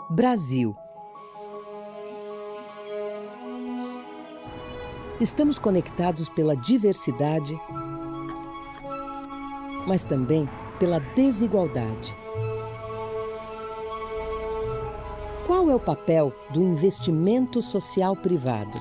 Brasil. Estamos conectados pela diversidade, mas também pela desigualdade. Qual é o papel do investimento social privado?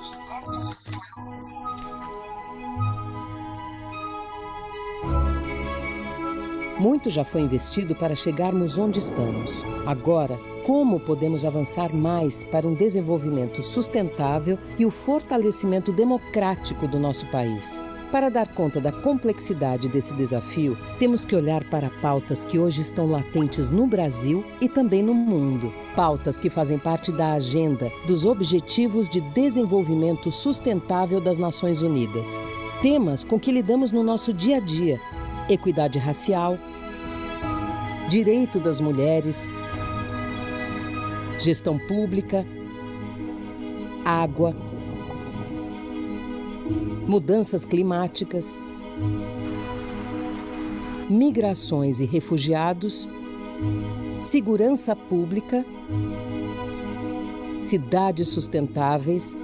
Muito já foi investido para chegarmos onde estamos. Agora, como podemos avançar mais para um desenvolvimento sustentável e o fortalecimento democrático do nosso país? Para dar conta da complexidade desse desafio, temos que olhar para pautas que hoje estão latentes no Brasil e também no mundo. Pautas que fazem parte da agenda dos Objetivos de Desenvolvimento Sustentável das Nações Unidas. Temas com que lidamos no nosso dia a dia: equidade racial, direito das mulheres, gestão pública, água, mudanças climáticas, migrações e refugiados, segurança pública, cidades sustentáveis,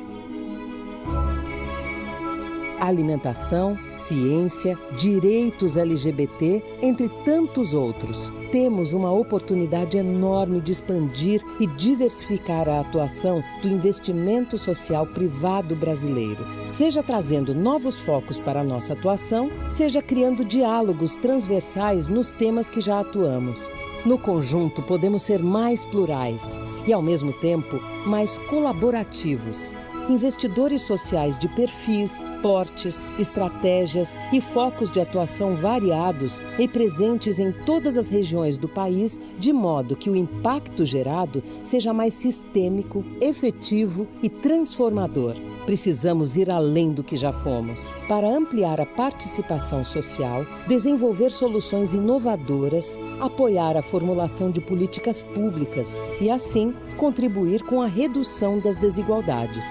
alimentação, ciência, direitos LGBT, entre tantos outros. Temos uma oportunidade enorme de expandir e diversificar a atuação do investimento social privado brasileiro, seja trazendo novos focos para a nossa atuação, seja criando diálogos transversais nos temas que já atuamos. No conjunto, podemos ser mais plurais e, ao mesmo tempo, mais colaborativos. Investidores sociais de perfis, portes, estratégias e focos de atuação variados e presentes em todas as regiões do país, de modo que o impacto gerado seja mais sistêmico, efetivo e transformador. Precisamos ir além do que já fomos, para ampliar a participação social, desenvolver soluções inovadoras, apoiar a formulação de políticas públicas e, assim, contribuir com a redução das desigualdades.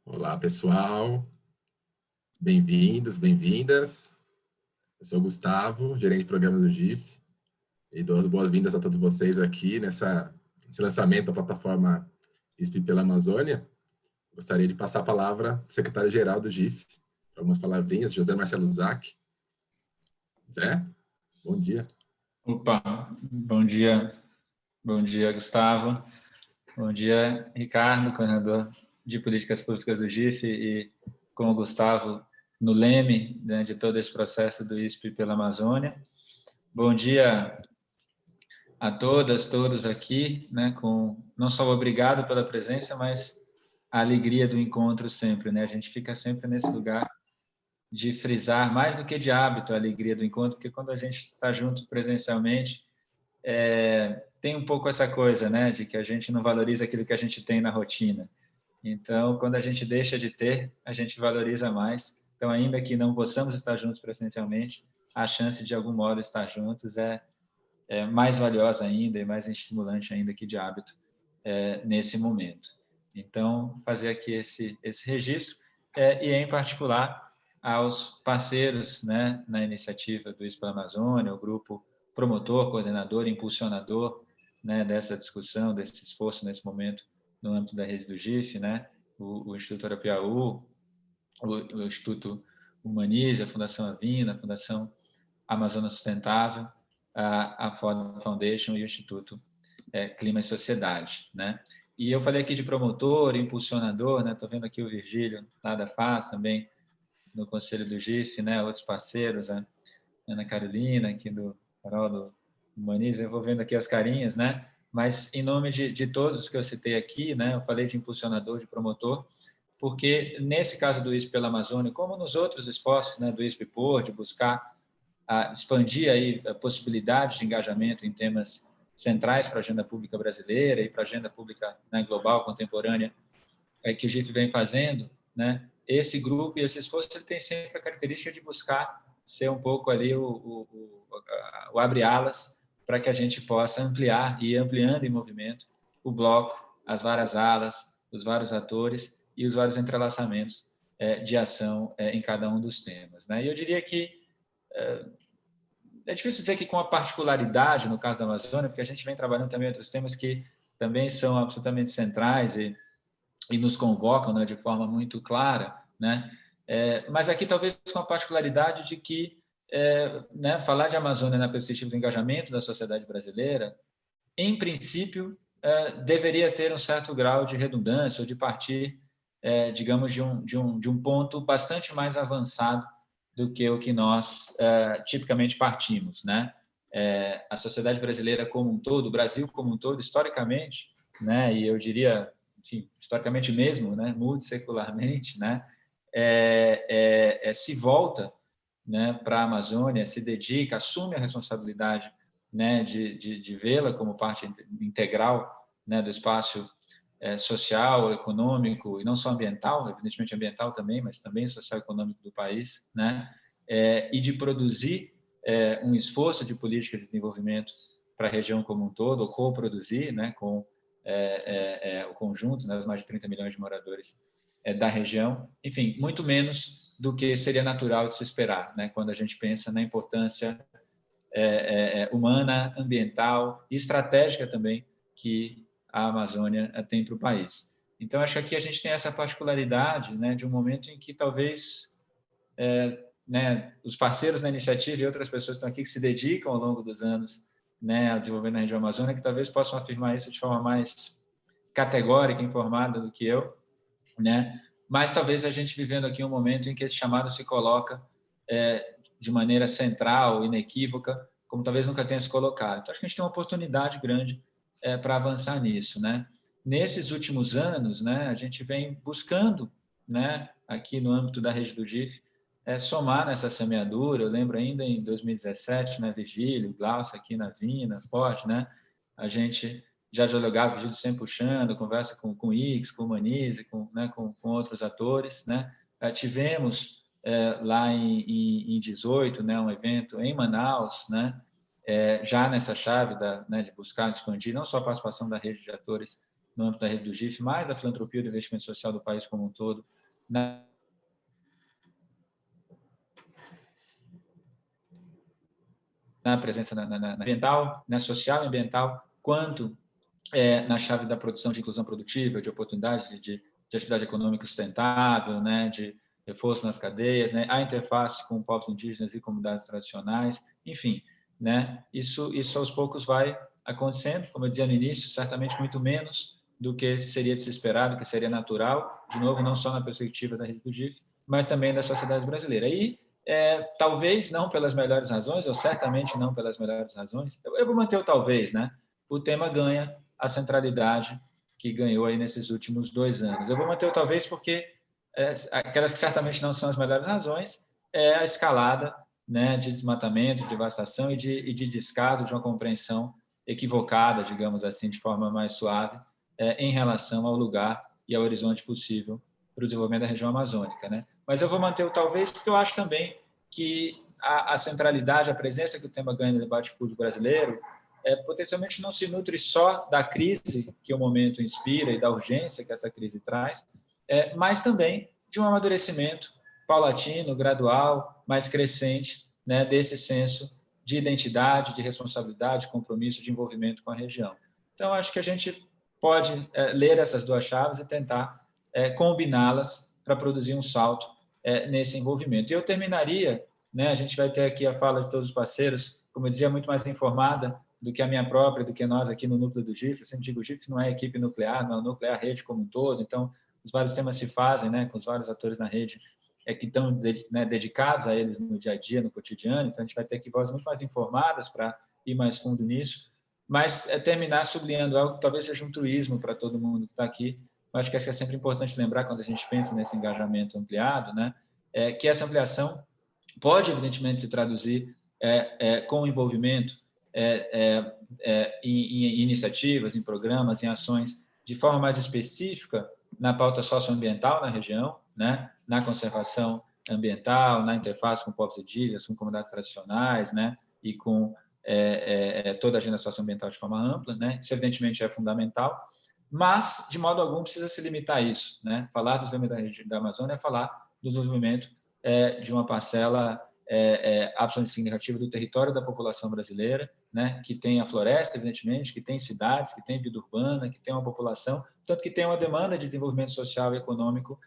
Olá, pessoal. Bem-vindos, bem-vindas. Eu sou o Gustavo, gerente de programas do GIF, e dou as boas-vindas a todos vocês aqui nesse lançamento da plataforma ISP pela Amazônia. Gostaria de passar a palavra para o secretário-geral do GIF, algumas palavrinhas, José Marcelo Zac. Zé, bom dia. Opa, bom dia, Gustavo. Bom dia, Ricardo, coordenador de políticas públicas do GIF, e com o Gustavo no leme, né, de todo esse processo do ISP pela Amazônia. Bom dia a todas, todos aqui, né, com não só o obrigado pela presença, mas a alegria do encontro sempre, né? A gente fica sempre nesse lugar de frisar, mais do que de hábito, a alegria do encontro, porque quando a gente está junto presencialmente, tem um pouco essa coisa, né, de que a gente não valoriza aquilo que a gente tem na rotina. Então, quando a gente deixa de ter, a gente valoriza mais. Então, ainda que não possamos estar juntos presencialmente, a chance de, de algum modo, estar juntos é mais valiosa ainda e mais estimulante ainda que de hábito nesse momento. Então, fazer aqui esse registro e, em particular, aos parceiros, né, na iniciativa do ISP Amazônia, o grupo promotor, coordenador, impulsionador, né, dessa discussão, desse esforço nesse momento no âmbito da rede do GIF, né, o Instituto Arapiaú, o Instituto Humanize, a Fundação Avina, a Fundação Amazônia Sustentável, a Ford Foundation e o Instituto Clima e Sociedade, né? E eu falei aqui de promotor, impulsionador, né? Estou vendo aqui o Virgílio, nada faz também no Conselho do GIF, né? Outros parceiros, a Ana Carolina, aqui do Carol do Humanize, eu vou vendo aqui as carinhas, né? Mas, em nome de todos os que eu citei aqui, né, eu falei de impulsionador, de promotor, porque, nesse caso do ISP pela Amazônia, como nos outros esforços, né, do ISP por, de buscar expandir aí a possibilidade de engajamento em temas centrais para a agenda pública brasileira e para a agenda pública, né, global, contemporânea, que o GIF vem fazendo, né, esse grupo e esse esforço ele tem sempre a característica de buscar ser um pouco ali o abre-alas para que a gente possa ampliar e ir ampliando em movimento o bloco, as várias alas, os vários atores e os vários entrelaçamentos de ação em cada um dos temas, né? E eu diria que é difícil dizer que com a particularidade no caso da Amazônia, porque a gente vem trabalhando também outros temas que também são absolutamente centrais e nos convocam, né, de forma muito clara, né? Mas aqui talvez com a particularidade de que né, falar de Amazônia na perspectiva do engajamento da sociedade brasileira, em princípio, deveria ter um certo grau de redundância ou de partir, digamos, de um ponto bastante mais avançado do que o que nós tipicamente partimos, né? A sociedade brasileira como um todo, o Brasil como um todo, historicamente, né? E eu diria, enfim, historicamente mesmo, né? Multissecularmente, né? Se volta, né, para a Amazônia, se dedica, assume a responsabilidade, né, de vê-la como parte integral, né, do espaço social, econômico e não só ambiental, evidentemente ambiental também, mas também social e econômico do país, né, e de produzir um esforço de política de desenvolvimento para a região como um todo, ou co-produzir, né, com o conjunto, né, os mais de 30 milhões de moradores da região, enfim, muito menos do que seria natural de se esperar, né, quando a gente pensa na importância humana, ambiental e estratégica também que a Amazônia tem para o país. Então, acho que aqui a gente tem essa particularidade, né, de um momento em que talvez né, os parceiros na iniciativa e outras pessoas que estão aqui que se dedicam ao longo dos anos, né, a desenvolver na região Amazônia, que talvez possam afirmar isso de forma mais categórica, informada do que eu, né? Mas talvez a gente vivendo aqui um momento em que esse chamado se coloca de maneira central, inequívoca, como talvez nunca tenha se colocado. Então, acho que a gente tem uma oportunidade grande para avançar nisso, né? Nesses últimos anos, né, a gente vem buscando, né, aqui no âmbito da rede do GIF, somar nessa semeadura. Eu lembro ainda em 2017, né, Vigílio, Glaucio aqui na Vina, Forte, né, a gente já dialogava, Vigílio sempre puxando, conversa com o Ix, com o Manise, com outros atores, né? Tivemos lá em 18, né, um evento em Manaus, né, já nessa chave né, de buscar expandir não só a participação da rede de atores no âmbito da rede do GIF, mas a filantropia e do investimento social do país como um todo, na presença na ambiental, na social e ambiental, quanto na chave da produção de inclusão produtiva, de oportunidades de atividade econômica sustentável, né, de reforço nas cadeias, né, a interface com povos indígenas e comunidades tradicionais, enfim, né, isso aos poucos vai acontecendo, como eu dizia no início, certamente muito menos do que seria de se esperar, do que seria natural, de novo, não só na perspectiva da rede do GIF, mas também da sociedade brasileira. E talvez não pelas melhores razões, ou certamente não pelas melhores razões, eu vou manter o talvez, né? O tema ganha a centralidade que ganhou aí nesses últimos 2 anos. Eu vou manter o talvez porque aquelas que certamente não são as melhores razões é a escalada, né, de desmatamento, de devastação e de descaso de uma compreensão equivocada, digamos assim, de forma mais suave, em relação ao lugar e ao horizonte possível para o desenvolvimento da região amazônica, né? Mas eu vou manter o talvez porque eu acho também que a centralidade, a presença que o tema ganha no debate público brasileiro potencialmente não se nutre só da crise que o momento inspira e da urgência que essa crise traz, mas também de um amadurecimento paulatino, gradual, mais crescente, né, desse senso de identidade, de responsabilidade, compromisso, de envolvimento com a região. Então, acho que a gente pode ler essas 2 chaves e tentar combiná-las para produzir um salto nesse envolvimento. E eu terminaria, né, a gente vai ter aqui a fala de todos os parceiros, como eu dizia, muito mais informada do que a minha própria, do que nós aqui no núcleo do GIF. Eu sempre digo, o GIF não é equipe nuclear, não é nuclear, rede como um todo. Então, os vários temas se fazem, né, com os vários atores na rede que estão dedicados a eles no dia a dia, no cotidiano. Então, a gente vai ter aqui vozes muito mais informadas para ir mais fundo nisso. Mas terminar sublinhando algo que talvez seja um truísmo para todo mundo que está aqui. Eu acho que é sempre importante lembrar, quando a gente pensa nesse engajamento ampliado, né, que essa ampliação pode, evidentemente, se traduzir com o envolvimento em iniciativas, em programas, em ações de forma mais específica na pauta socioambiental na região, né? na conservação ambiental, na interface com povos indígenas, com comunidades tradicionais, né, e com toda a agenda socioambiental de forma ampla, né? Isso, evidentemente, é fundamental, mas, de modo algum, precisa se limitar a isso, né? Falar do desenvolvimento da Amazônia é falar do desenvolvimento de uma parcela absolutamente significativa do território da população brasileira, né? Que tem a floresta, evidentemente, que tem cidades, que tem vida urbana, que tem uma população, tanto que tem uma demanda de desenvolvimento social e econômico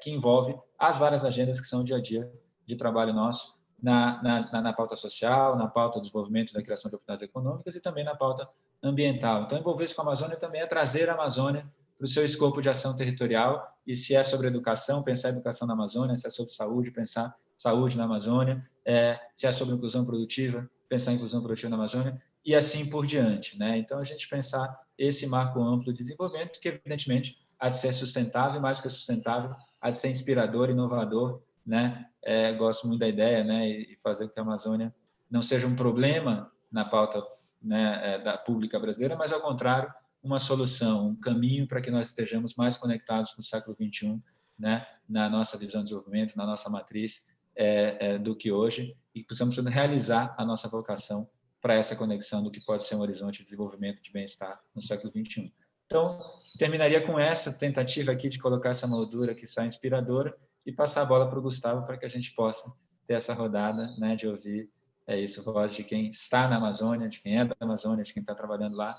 que envolve as várias agendas que são o dia a dia de trabalho nosso, na pauta social, na pauta do desenvolvimento da criação de oportunidades econômicas e também na pauta ambiental. Então, envolver-se com a Amazônia também é trazer a Amazônia para o seu escopo de ação territorial, e se é sobre educação, pensar educação na Amazônia, se é sobre saúde, pensar saúde na Amazônia, se é sobre inclusão produtiva, pensar inclusão produtiva na Amazônia, e assim por diante, né? Então, a gente pensar esse marco amplo de desenvolvimento, que, evidentemente, há de ser sustentável, mais do que sustentável, há de ser inspirador, inovador, né? Gosto muito da ideia, né? E fazer com que a Amazônia não seja um problema na pauta, né, da pública brasileira, mas, ao contrário, uma solução, um caminho para que nós estejamos mais conectados no século XXI, né? Na nossa visão de desenvolvimento, na nossa matriz, do que hoje, e precisamos realizar a nossa vocação para essa conexão do que pode ser um horizonte de desenvolvimento de bem-estar no século XXI. Então, terminaria com essa tentativa aqui de colocar essa moldura que sai inspiradora e passar a bola para o Gustavo para que a gente possa ter essa rodada, né, de ouvir isso, voz de quem está na Amazônia, de quem é da Amazônia, de quem está trabalhando lá,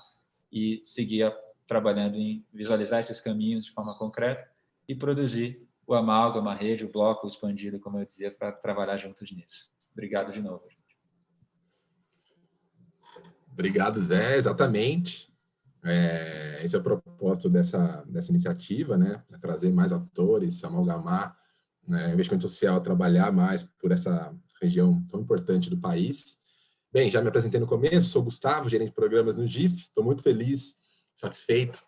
e seguir trabalhando em visualizar esses caminhos de forma concreta e produzir o amálgama, a rede, o bloco expandido, como eu dizia, para trabalhar juntos nisso. Obrigado de novo. Obrigado, Zé. Exatamente. Esse é o propósito dessa iniciativa, né? É trazer mais atores, amalgamar, né, investimento social, trabalhar mais por essa região tão importante do país. Bem, já me apresentei no começo, sou Gustavo, gerente de programas no GIF. Estou muito feliz, satisfeito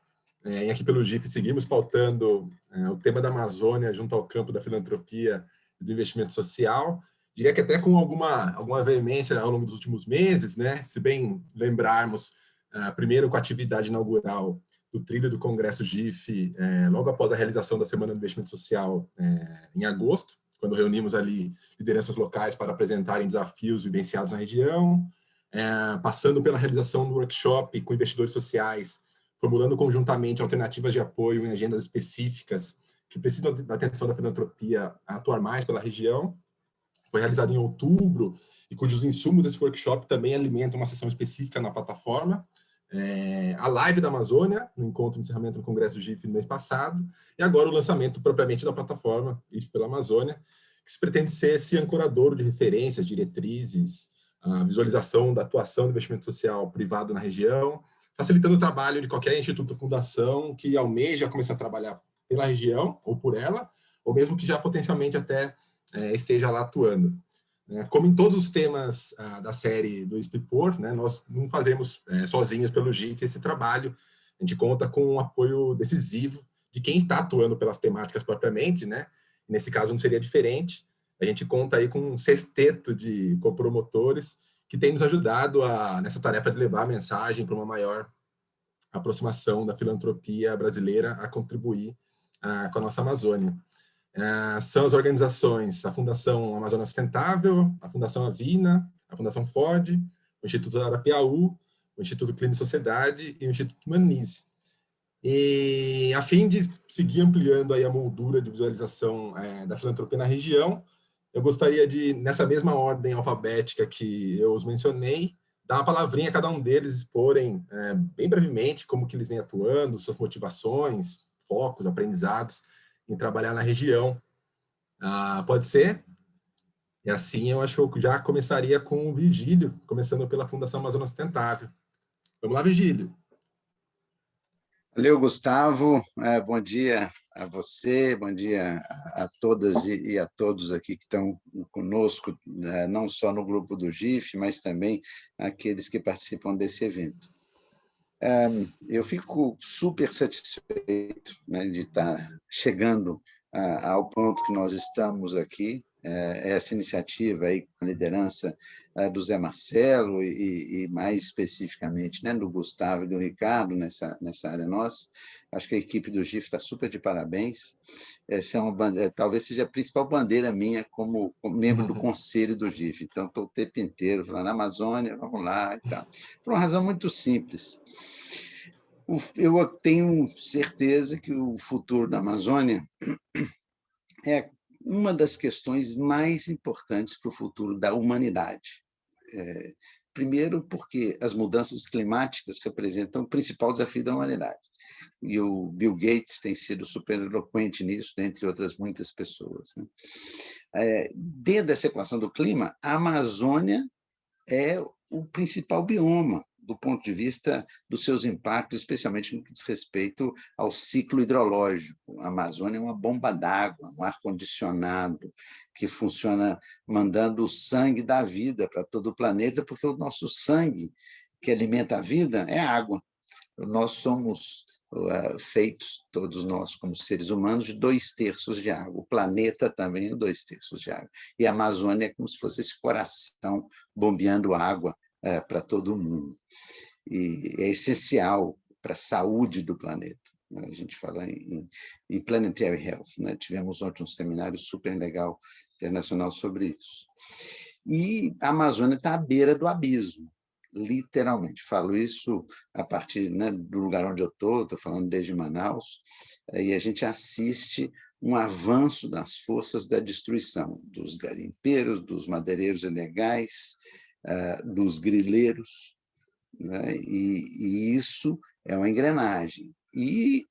em aqui pelo GIF seguimos pautando o tema da Amazônia junto ao campo da filantropia e do investimento social. Diria que até com alguma veemência ao longo dos últimos meses, né? Se bem lembrarmos, primeiro com a atividade inaugural do trilho do Congresso GIF, logo após a realização da Semana do Investimento Social em agosto, quando reunimos ali lideranças locais para apresentarem desafios vivenciados na região, passando pela realização do workshop com investidores sociais, formulando conjuntamente alternativas de apoio em agendas específicas que precisam da atenção da filantropia a atuar mais pela região. Foi realizado em outubro e cujos insumos desse workshop também alimentam uma sessão específica na plataforma, a live da Amazônia, no encontro de encerramento do Congresso GIF no mês passado, e agora o lançamento propriamente da plataforma Isso pela Amazônia, que se pretende ser esse ancorador de referências, diretrizes, a visualização da atuação do investimento social privado na região, facilitando o trabalho de qualquer instituto ou fundação que almeja começar a trabalhar pela região, ou por ela, ou mesmo que já potencialmente até esteja lá atuando. Como em todos os temas da série do Expipor, né, nós não fazemos sozinhos pelo GIF esse trabalho, a gente conta com um apoio decisivo de quem está atuando pelas temáticas propriamente, né? Nesse caso não seria diferente, a gente conta aí com um sexteto de copromotores que tem nos ajudado nessa tarefa de levar a mensagem para uma maior aproximação da filantropia brasileira a contribuir com a nossa Amazônia. São as organizações, a Fundação Amazônia Sustentável, a Fundação Avina, a Fundação Ford, o Instituto Arapiaú, o Instituto Clínico Sociedade e o Instituto Humanize. E a fim de seguir ampliando aí a moldura de visualização da filantropia na região, eu gostaria de, nessa mesma ordem alfabética que eu os mencionei, dar uma palavrinha a cada um deles, exporem bem brevemente como que eles vêm atuando, suas motivações, focos, aprendizados em trabalhar na região. Pode ser? E assim eu acho que eu já começaria com o Virgílio, começando pela Fundação Amazônia Sustentável. Vamos lá, Virgílio. Valeu, Gustavo. Bom dia a você, bom dia a todas e a todos aqui que estão conosco, não só no grupo do GIF, mas também aqueles que participam desse evento. Eu fico super satisfeito, né, de estar chegando ao ponto que nós estamos aqui, essa iniciativa aí com a liderança do Zé Marcelo e mais especificamente, né, do Gustavo e do Ricardo nessa área nossa. Acho que a equipe do GIF está super de parabéns. Essa talvez seja a principal bandeira minha como membro do conselho do GIF. Então, estou o tempo inteiro falando Amazônia, vamos lá e tal. Por uma razão muito simples. Eu tenho certeza que o futuro da Amazônia é uma das questões mais importantes para o futuro da humanidade. Primeiro, porque as mudanças climáticas representam o principal desafio da humanidade. E o Bill Gates tem sido super eloquente nisso, dentre outras muitas pessoas. Dentro dessa equação do clima, a Amazônia é o principal bioma do ponto de vista dos seus impactos, especialmente no que diz respeito ao ciclo hidrológico. A Amazônia é uma bomba d'água, um ar-condicionado que funciona mandando o sangue da vida para todo o planeta, porque o nosso sangue, que alimenta a vida, é água. Nós somos feitos, todos nós, como seres humanos, de 2/3 de água. O planeta também é 2/3 de água. E a Amazônia é como se fosse esse coração bombeando água para todo mundo. E é essencial para a saúde do planeta. A gente fala em planetary health, né? Tivemos ontem um seminário super legal internacional sobre isso. E a Amazônia está à beira do abismo, literalmente. Falo isso a partir, né, do lugar onde eu estou falando desde Manaus, e a gente assiste um avanço das forças da destruição, dos garimpeiros, dos madeireiros ilegais, dos grileiros, né? E isso é uma engrenagem. E,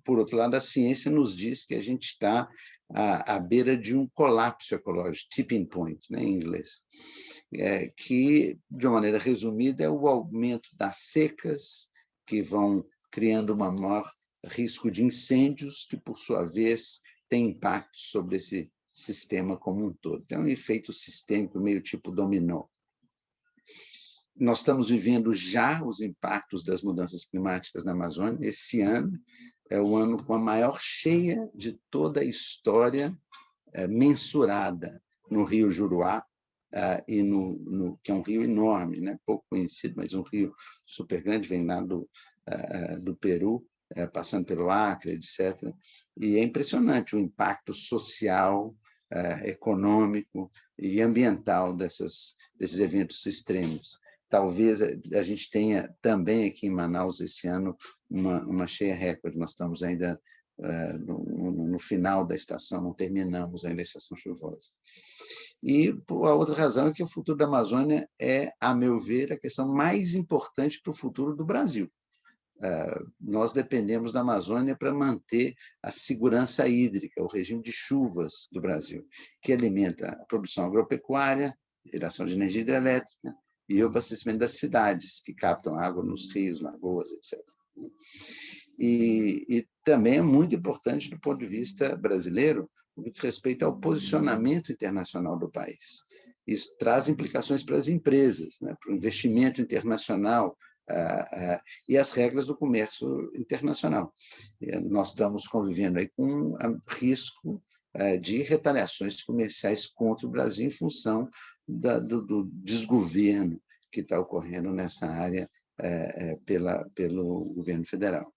por outro lado, a ciência nos diz que a gente está à beira de um colapso ecológico, tipping point, né, em inglês, que, de uma maneira resumida, é o aumento das secas, que vão criando um maior risco de incêndios, que, por sua vez, tem impacto sobre esse sistema como um todo. Então, é um efeito sistêmico, meio tipo dominó. Nós estamos vivendo já os impactos das mudanças climáticas na Amazônia. Esse ano é o ano com a maior cheia de toda a história mensurada no Rio Juruá, que é um rio enorme, né? Pouco conhecido, mas um rio super grande, vem lá do Peru, passando pelo Acre, etc. E é impressionante o impacto social, econômico e ambiental desses eventos extremos. Talvez a gente tenha também aqui em Manaus esse ano uma cheia recorde. Nós estamos ainda no final da estação, não terminamos ainda a estação chuvosa. E a outra razão é que o futuro da Amazônia é, a meu ver, a questão mais importante para o futuro do Brasil. Nós dependemos da Amazônia para manter a segurança hídrica, o regime de chuvas do Brasil, que alimenta a produção agropecuária, geração de energia hidrelétrica, e o abastecimento das cidades, que captam água nos rios, lagoas, etc. E também é muito importante do ponto de vista brasileiro, no que diz respeito ao posicionamento internacional do país. Isso traz implicações para as empresas, né, para o investimento internacional e as regras do comércio internacional. Nós estamos convivendo aí com risco de retaliações comerciais contra o Brasil em função do desgoverno que está ocorrendo nessa área pelo governo federal.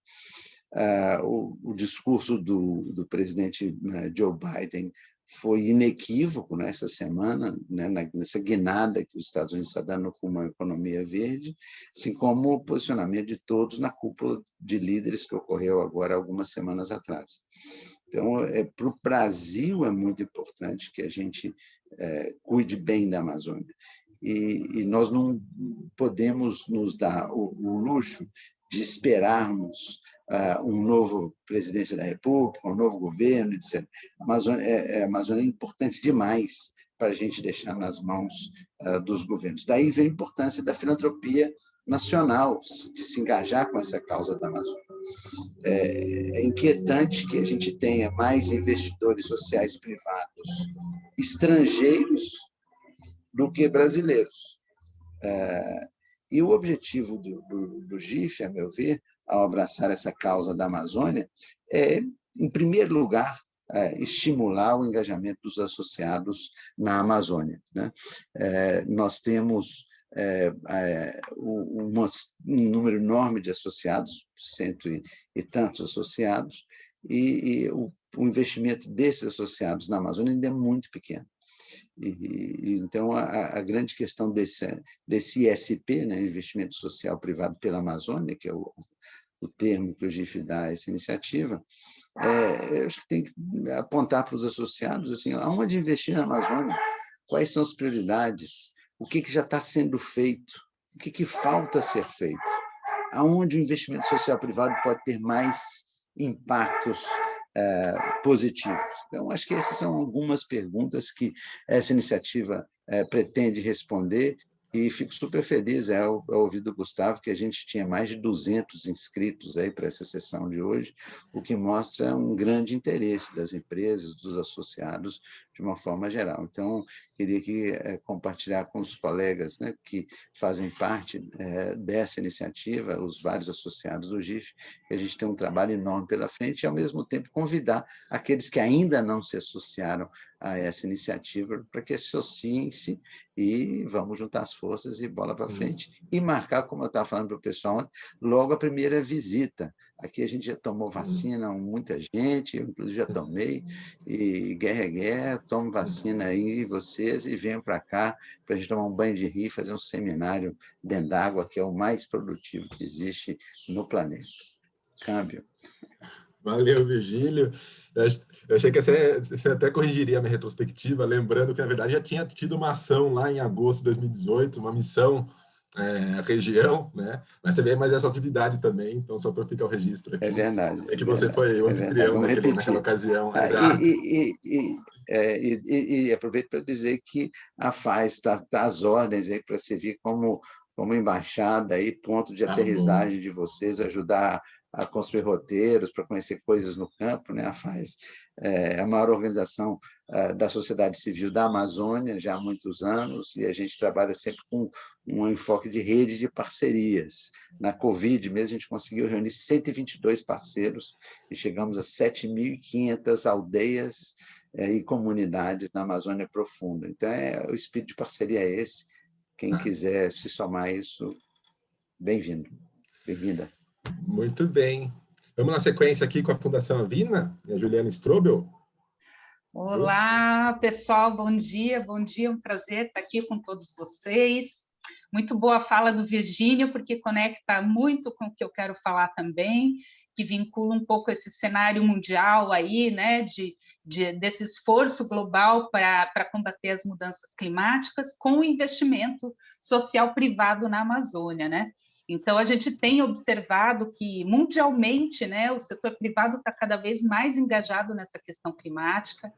O discurso do presidente Joe Biden foi inequívoco nessa semana, né, nessa guinada que os Estados Unidos estão dando com uma economia verde, assim como o posicionamento de todos na cúpula de líderes que ocorreu agora algumas semanas atrás. Então, para o Brasil é muito importante que a gente cuide bem da Amazônia. E nós não podemos nos dar o luxo de esperarmos um novo presidência da República, um novo governo, etc. A Amazônia é importante demais para a gente deixar nas mãos dos governos. Daí vem a importância da filantropia nacional, de se engajar com essa causa da Amazônia. É inquietante que a gente tenha mais investidores sociais privados estrangeiros do que brasileiros. E o objetivo do GIF, a meu ver, ao abraçar essa causa da Amazônia, é, em primeiro lugar, estimular o engajamento dos associados na Amazônia, né? Nós temos um número enorme de associados, 100 e tantos associados, e o investimento desses associados na Amazônia ainda é muito pequeno. Então, a grande questão desse ISP, né, Investimento Social Privado pela Amazônia, que é o termo que o GIF dá a essa iniciativa, eu acho que tem que apontar para os associados assim, aonde investir na Amazônia, quais são as prioridades, o que já está sendo feito, o que falta ser feito, aonde o investimento social privado pode ter mais impactos positivos. Então, acho que essas são algumas perguntas que essa iniciativa pretende responder, e fico super feliz ao ouvir do Gustavo que a gente tinha mais de 200 inscritos aí para essa sessão de hoje, o que mostra um grande interesse das empresas, dos associados, de uma forma geral. Então, queria compartilhar com os colegas, né, que fazem parte dessa iniciativa, os vários associados do GIF, que a gente tem um trabalho enorme pela frente e, ao mesmo tempo, convidar aqueles que ainda não se associaram a essa iniciativa para que associem-se e vamos juntar as forças e bola para frente. E marcar, como eu estava falando para o pessoal ontem, logo a primeira visita. Aqui a gente já tomou vacina, muita gente, eu inclusive já tomei, e guerra é guerra, tomo vacina aí, vocês, e venham para cá para a gente tomar um banho de rio, fazer um seminário dentro d'água, que é o mais produtivo que existe no planeta. Câmbio. Valeu, Virgílio. Eu achei que você até corrigiria a minha retrospectiva, lembrando que, na verdade, já tinha tido uma ação lá em agosto de 2018, uma missão região, né? Mas também é mais essa atividade também, então só para ficar o registro aqui. É verdade. Eu sei que você foi o anfitrião naquela ocasião. Exato. E aproveito para dizer que a FAES está às ordens para servir como embaixada, aí, ponto de aterrissagem de vocês, ajudar a construir roteiros, para conhecer coisas no campo, né? A FAES é a maior organização da sociedade civil da Amazônia, já há muitos anos, e a gente trabalha sempre com um enfoque de rede de parcerias. Na Covid mesmo, a gente conseguiu reunir 122 parceiros e chegamos a 7.500 aldeias e comunidades na Amazônia Profunda. Então, o espírito de parceria é esse. Quem quiser se somar a isso, bem-vindo, bem-vinda. Muito bem. Vamos na sequência aqui com a Fundação Avina, a Juliana Strobel. Olá, pessoal, bom dia, um prazer estar aqui com todos vocês. Muito boa a fala do Virgínio, porque conecta muito com o que eu quero falar também, que vincula um pouco esse cenário mundial aí, né, desse esforço global para combater as mudanças climáticas com o investimento social privado na Amazônia, né? Então, a gente tem observado que, mundialmente, né, o setor privado está cada vez mais engajado nessa questão climática,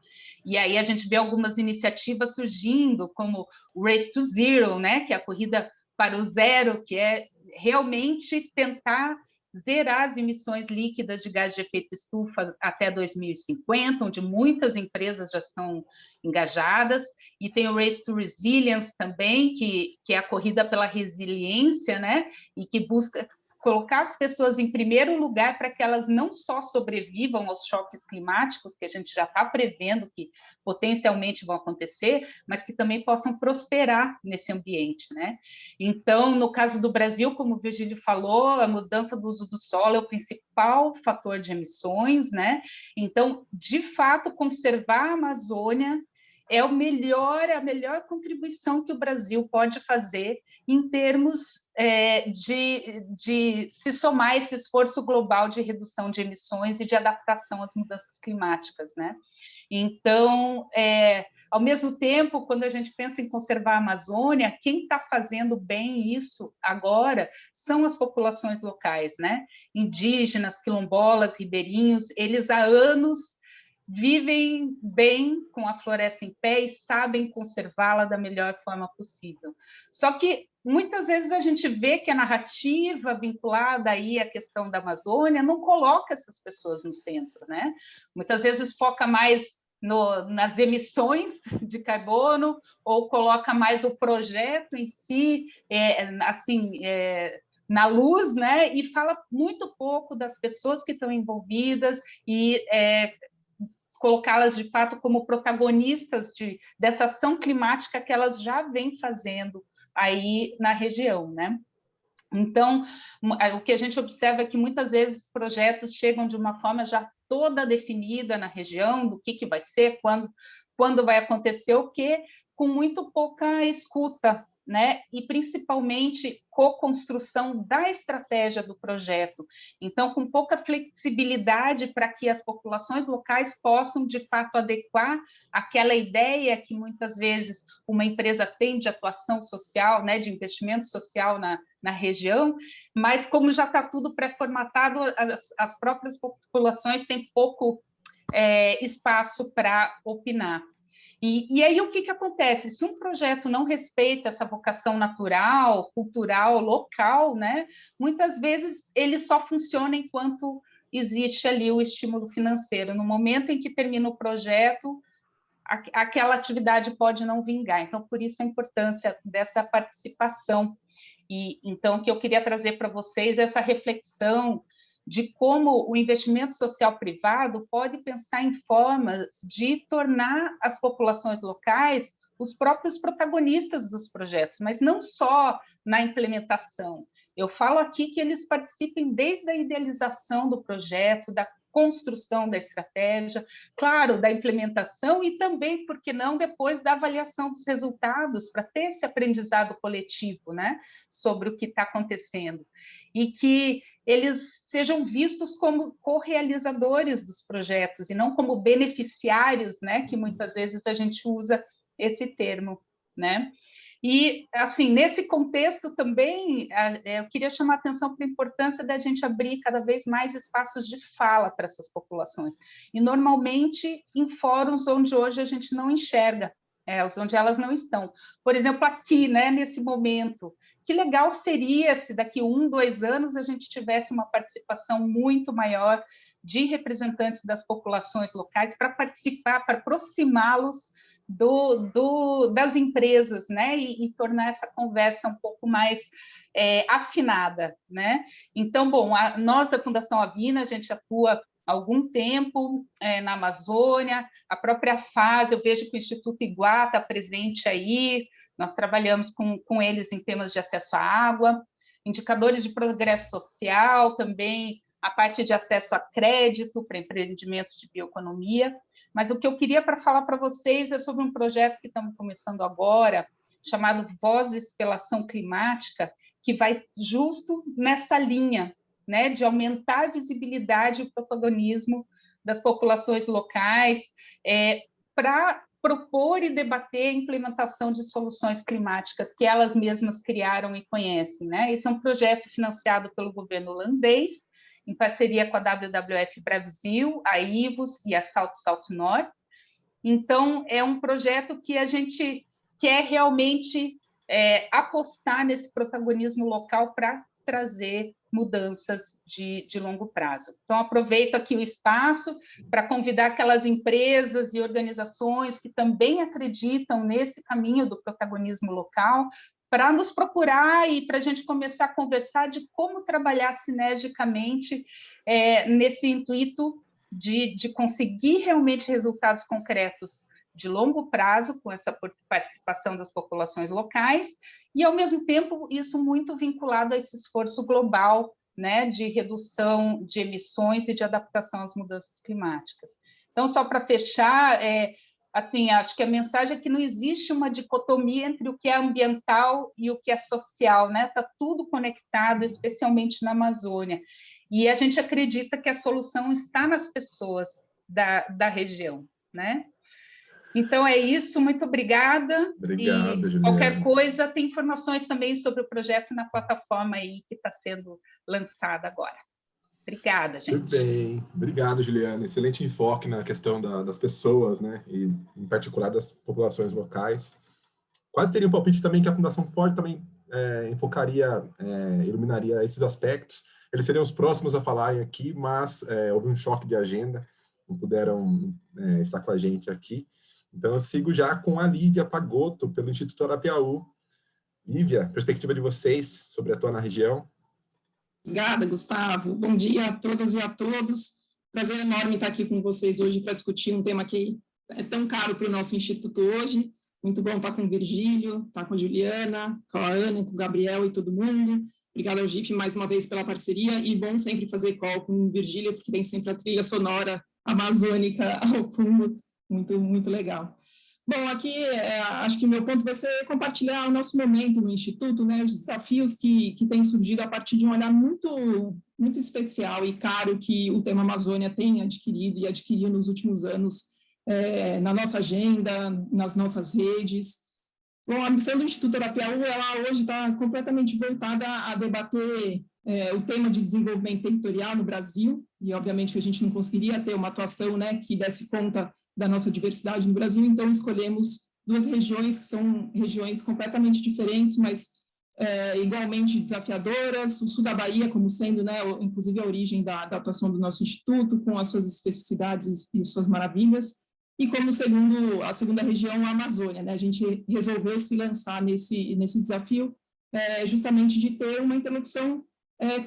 e aí a gente vê algumas iniciativas surgindo, como o Race to Zero, né, que é a corrida para o zero, que é realmente tentar zerar as emissões líquidas de gás de efeito estufa até 2050, onde muitas empresas já estão engajadas, e tem o Race to Resilience também, que é a corrida pela resiliência, né? E que busca colocar as pessoas em primeiro lugar para que elas não só sobrevivam aos choques climáticos, que a gente já está prevendo que potencialmente vão acontecer, mas que também possam prosperar nesse ambiente, né? Então, no caso do Brasil, como o Virgílio falou, a mudança do uso do solo é o principal fator de emissões, né? Então, de fato, conservar a Amazônia é a melhor contribuição que o Brasil pode fazer em termos de se somar a esse esforço global de redução de emissões e de adaptação às mudanças climáticas, né? Então, ao mesmo tempo, quando a gente pensa em conservar a Amazônia, quem está fazendo bem isso agora são as populações locais, né? Indígenas, quilombolas, ribeirinhos, eles há anos vivem bem com a floresta em pé e sabem conservá-la da melhor forma possível. Só que muitas vezes a gente vê que a narrativa vinculada aí à questão da Amazônia não coloca essas pessoas no centro, né? Muitas vezes foca mais nas emissões de carbono ou coloca mais o projeto em si, na luz, né? E fala muito pouco das pessoas que estão envolvidas e colocá-las, de fato, como protagonistas dessa ação climática que elas já vêm fazendo aí na região, né? Então, o que a gente observa é que muitas vezes projetos chegam de uma forma já toda definida na região, do que vai ser, quando vai acontecer o quê, com muito pouca escuta, né? E principalmente co-construção da estratégia do projeto. Então, com pouca flexibilidade para que as populações locais possam, de fato, adequar aquela ideia que muitas vezes uma empresa tem de atuação social, né, de investimento social na região, mas como já está tudo pré-formatado, as próprias populações têm pouco espaço para opinar. E aí o que acontece? Se um projeto não respeita essa vocação natural, cultural, local, né, muitas vezes ele só funciona enquanto existe ali o estímulo financeiro. No momento em que termina o projeto, aquela atividade pode não vingar. Então, por isso a importância dessa participação. E então, o que eu queria trazer para vocês é essa reflexão de como o investimento social privado pode pensar em formas de tornar as populações locais os próprios protagonistas dos projetos, mas não só na implementação. Eu falo aqui que eles participem desde a idealização do projeto, da construção da estratégia, claro, da implementação e também, por que não, depois da avaliação dos resultados, para ter esse aprendizado coletivo, né, sobre o que está acontecendo. E que eles sejam vistos como co-realizadores dos projetos e não como beneficiários, né, que muitas vezes a gente usa esse termo, né? E, assim, nesse contexto também, eu queria chamar a atenção para a importância da gente abrir cada vez mais espaços de fala para essas populações. E, normalmente, em fóruns onde hoje a gente não enxerga, onde elas não estão. Por exemplo, aqui, né, nesse momento, que legal seria se daqui 1, 2 anos a gente tivesse uma participação muito maior de representantes das populações locais para participar, para aproximá-los das empresas, né? E tornar essa conversa um pouco mais afinada, né? Então, bom, nós da Fundação Avina, a gente atua há algum tempo na Amazônia, a própria FASE, eu vejo que o Instituto Iguá está presente aí, nós trabalhamos com eles em temas de acesso à água, indicadores de progresso social, também a parte de acesso a crédito para empreendimentos de bioeconomia. Mas o que eu queria falar para vocês é sobre um projeto que estamos começando agora, chamado Vozes pela Ação Climática, que vai justo nessa linha, né, de aumentar a visibilidade e o protagonismo das populações locais para propor e debater a implementação de soluções climáticas que elas mesmas criaram e conhecem, né? Esse é um projeto financiado pelo governo holandês, em parceria com a WWF Brasil, a IVOS e a South North. Então, é um projeto que a gente quer realmente apostar nesse protagonismo local para trazer mudanças de longo prazo. Então, aproveito aqui o espaço para convidar aquelas empresas e organizações que também acreditam nesse caminho do protagonismo local para nos procurar e para a gente começar a conversar de como trabalhar sinergicamente nesse intuito de conseguir realmente resultados concretos de longo prazo, com essa participação das populações locais, e, ao mesmo tempo, isso muito vinculado a esse esforço global, né, de redução de emissões e de adaptação às mudanças climáticas. Então, só para fechar, assim, acho que a mensagem é que não existe uma dicotomia entre o que é ambiental e o que é social, né? Está tudo conectado, especialmente na Amazônia. E a gente acredita que a solução está nas pessoas da região, né? Então, é isso, muito obrigada. Obrigado, Juliana. Qualquer coisa, tem informações também sobre o projeto na plataforma aí que está sendo lançada agora. Obrigada, gente. Muito bem. Obrigado, Juliana. Excelente enfoque na questão das pessoas, né? E, em particular, das populações locais. Quase teria um palpite também que a Fundação Ford também enfocaria, iluminaria esses aspectos. Eles seriam os próximos a falarem aqui, mas houve um choque de agenda, não puderam estar com a gente aqui. Então, eu sigo já com a Lívia Pagotto, pelo Instituto Arapiaú. Lívia, perspectiva de vocês sobre atuar na região? Obrigada, Gustavo. Bom dia a todas e a todos. Prazer enorme estar aqui com vocês hoje para discutir um tema que é tão caro para o nosso Instituto hoje. Muito bom estar com o Virgílio, estar com a Juliana, com a Ana, com o Gabriel e todo mundo. Obrigada ao GIF mais uma vez pela parceria, e bom sempre fazer call com o Virgílio, porque tem sempre a trilha sonora amazônica ao fundo, muito legal. Bom, aqui acho que o meu ponto vai ser compartilhar o nosso momento no Instituto, né, os desafios que têm surgido a partir de um olhar muito especial e caro que o tema Amazônia tem adquirido e adquiriu nos últimos anos na nossa agenda, nas nossas redes. Bom, a missão do Instituto Arapiaú, ela hoje está completamente voltada a debater o tema de desenvolvimento territorial no Brasil, e obviamente que a gente não conseguiria ter uma atuação, né, que desse conta da nossa diversidade no Brasil, então escolhemos duas regiões que são regiões completamente diferentes, mas igualmente desafiadoras. O sul da Bahia como sendo, né, inclusive a origem da atuação do nosso Instituto, com as suas especificidades e suas maravilhas, e como a segunda região, a Amazônia, né? A gente resolveu se lançar nesse desafio justamente de ter uma interlocução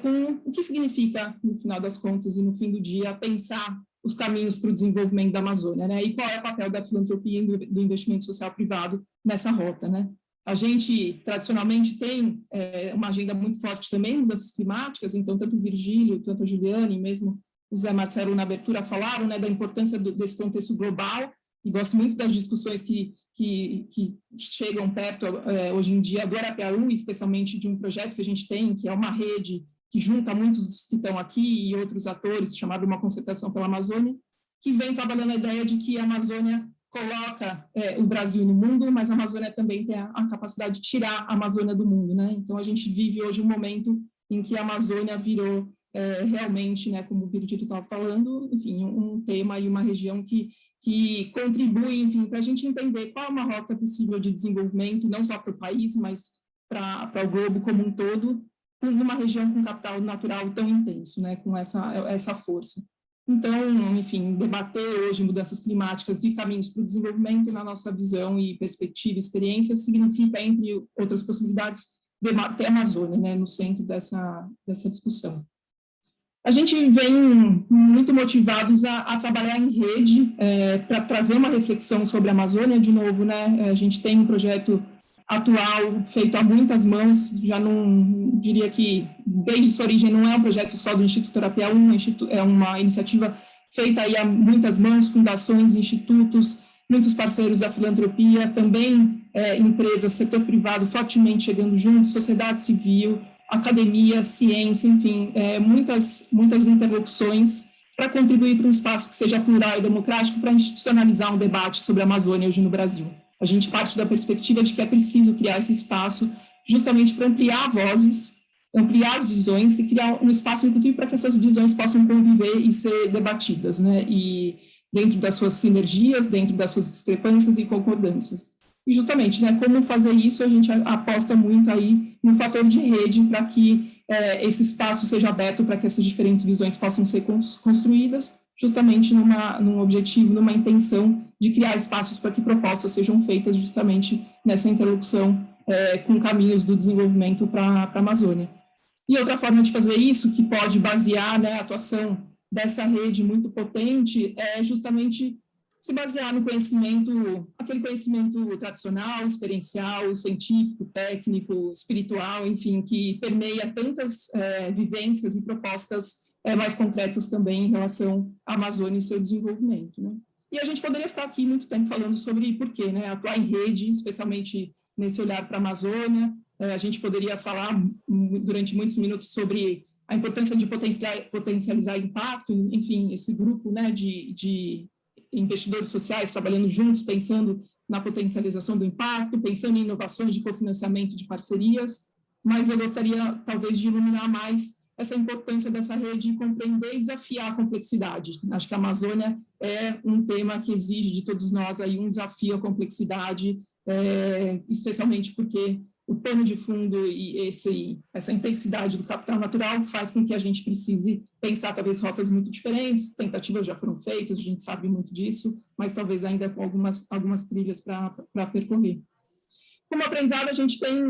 com o que significa, no final das contas e no fim do dia, pensar os caminhos para o desenvolvimento da Amazônia, né? E qual é o papel da filantropia e do investimento social privado nessa rota, né? A gente, tradicionalmente, tem uma agenda muito forte também, mudanças climáticas, então tanto o Virgílio, tanto a Juliana e mesmo o Zé Marcelo na abertura falaram, né, da importância desse contexto global, e gosto muito das discussões que chegam perto hoje em dia do Arapiaú, especialmente de um projeto que a gente tem, que é uma rede que junta muitos dos que estão aqui e outros atores, chamado Uma Concertação pela Amazônia, que vem trabalhando a ideia de que a Amazônia coloca o Brasil no mundo, mas a Amazônia também tem a capacidade de tirar a Amazônia do mundo, né? Então, a gente vive hoje um momento em que a Amazônia virou realmente, né, como o Virgílio estava falando, enfim, um tema e uma região que contribui, enfim, para a gente entender qual é uma rota possível de desenvolvimento, não só para o país, mas para o globo como um todo, numa região com capital natural tão intenso, né, com essa força. Então, enfim, debater hoje mudanças climáticas e caminhos para o desenvolvimento, na nossa visão e perspectiva e experiência, significa, entre outras possibilidades, debater a Amazônia, né, no centro dessa discussão. A gente vem muito motivados a trabalhar em rede para trazer uma reflexão sobre a Amazônia. De novo, né, a gente tem um projeto atual feito a muitas mãos, já não diria que desde sua origem não é um projeto só do Instituto Arapiaú, é uma iniciativa feita aí a muitas mãos, fundações, institutos, muitos parceiros da filantropia, também empresas, setor privado fortemente chegando junto, sociedade civil, academia, ciência, enfim, muitas interlocuções para contribuir para um espaço que seja plural e democrático para institucionalizar um debate sobre a Amazônia hoje no Brasil. A gente parte da perspectiva de que é preciso criar esse espaço justamente para ampliar vozes, ampliar as visões e criar um espaço, inclusive, para que essas visões possam conviver e ser debatidas, né? E dentro das suas sinergias, dentro das suas discrepâncias e concordâncias. E justamente, né, como fazer isso, a gente aposta muito aí no fator de rede para que esse espaço seja aberto para que essas diferentes visões possam ser construídas, justamente num objetivo, numa intenção de criar espaços para que propostas sejam feitas justamente nessa interlocução com caminhos do desenvolvimento para a Amazônia. E outra forma de fazer isso, que pode basear, né, a atuação dessa rede muito potente, é justamente se basear no conhecimento, aquele conhecimento tradicional, experiencial, científico, técnico, espiritual, enfim, que permeia tantas vivências e propostas mais concretas também em relação à Amazônia e seu desenvolvimento, né? E a gente poderia ficar aqui muito tempo falando sobre por quê, né? Atuar em rede, especialmente nesse olhar para a Amazônia. A gente poderia falar durante muitos minutos sobre a importância de potencializar impacto, enfim, esse grupo, né, de investidores sociais trabalhando juntos, pensando na potencialização do impacto, pensando em inovações de cofinanciamento de parcerias, mas eu gostaria, talvez, de iluminar mais essa importância dessa rede, compreender e desafiar a complexidade. Acho que a Amazônia é um tema que exige de todos nós aí um desafio à complexidade, especialmente porque o pano de fundo e essa intensidade do capital natural faz com que a gente precise pensar talvez rotas muito diferentes, tentativas já foram feitas, a gente sabe muito disso, mas talvez ainda com algumas trilhas para percorrer. Como aprendizado, a gente tem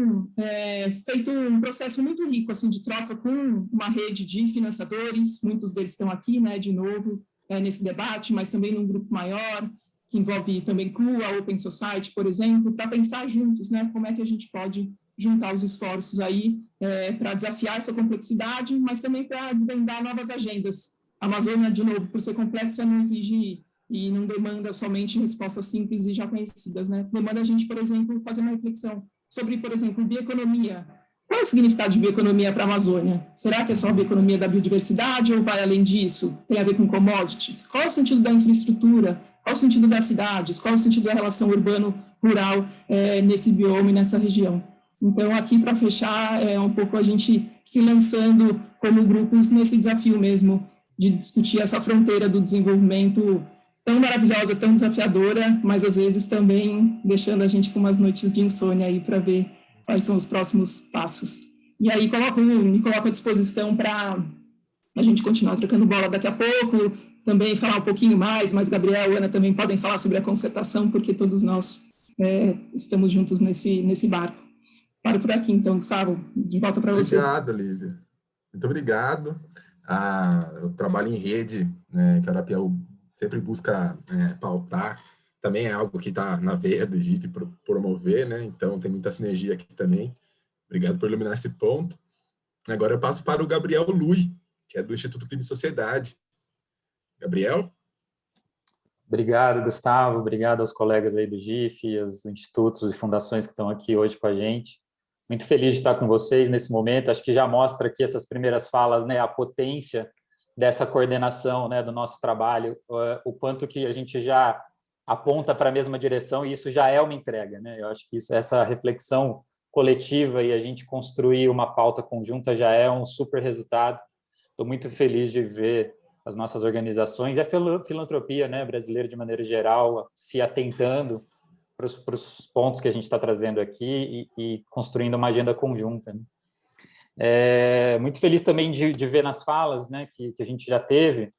feito um processo muito rico assim, de troca com uma rede de financiadores, muitos deles estão aqui, né, de novo, nesse debate, mas também num grupo maior, que envolve também CRUA, Open Society, por exemplo, para pensar juntos, né, como é que a gente pode juntar os esforços aí para desafiar essa complexidade, mas também para desvendar novas agendas. A Amazônia, de novo, por ser complexa, não exige e não demanda somente respostas simples e já conhecidas, né? Demanda a gente, por exemplo, fazer uma reflexão sobre, por exemplo, bioeconomia. Qual é o significado de bioeconomia para a Amazônia? Será que é só a bioeconomia da biodiversidade ou vai além disso? Tem a ver com commodities? Qual é o sentido da infraestrutura? Qual é o sentido das cidades? Qual é o sentido da relação urbano-rural nesse bioma e nessa região? Então, aqui, para fechar, um pouco a gente se lançando como grupos nesse desafio mesmo de discutir essa fronteira do desenvolvimento tão maravilhosa, tão desafiadora, mas às vezes também deixando a gente com umas noites de insônia aí para ver quais são os próximos passos. E aí me coloco à disposição para a gente continuar trocando bola daqui a pouco, também falar um pouquinho mais, mas Gabriel e Ana também podem falar sobre a concertação, porque todos nós estamos juntos nesse barco. Paro por aqui, então, Gustavo, de volta para você. Obrigado, Lívia. Muito obrigado. O trabalho em rede, né, que a Arapiaú sempre busca pautar, também é algo que está na veia do GIF promover, né? Então tem muita sinergia aqui também. Obrigado por iluminar esse ponto. Agora eu passo para o Gabriel Lui, que é do Instituto Clima e Sociedade. Gabriel? Obrigado, Gustavo. Obrigado aos colegas aí do GIF, aos institutos e fundações que estão aqui hoje com a gente. Muito feliz de estar com vocês nesse momento. Acho que já mostra aqui essas primeiras falas, né, a potência dessa coordenação, né, do nosso trabalho, o quanto que a gente já aponta para a mesma direção, e isso já é uma entrega, né? Eu acho que essa reflexão coletiva e a gente construir uma pauta conjunta já é um super resultado. Estou muito feliz de ver as nossas organizações e a filantropia, né, brasileira de maneira geral se atentando para os pontos que a gente está trazendo aqui e construindo uma agenda conjunta, né? Muito feliz também de ver nas falas, né, que a gente já teve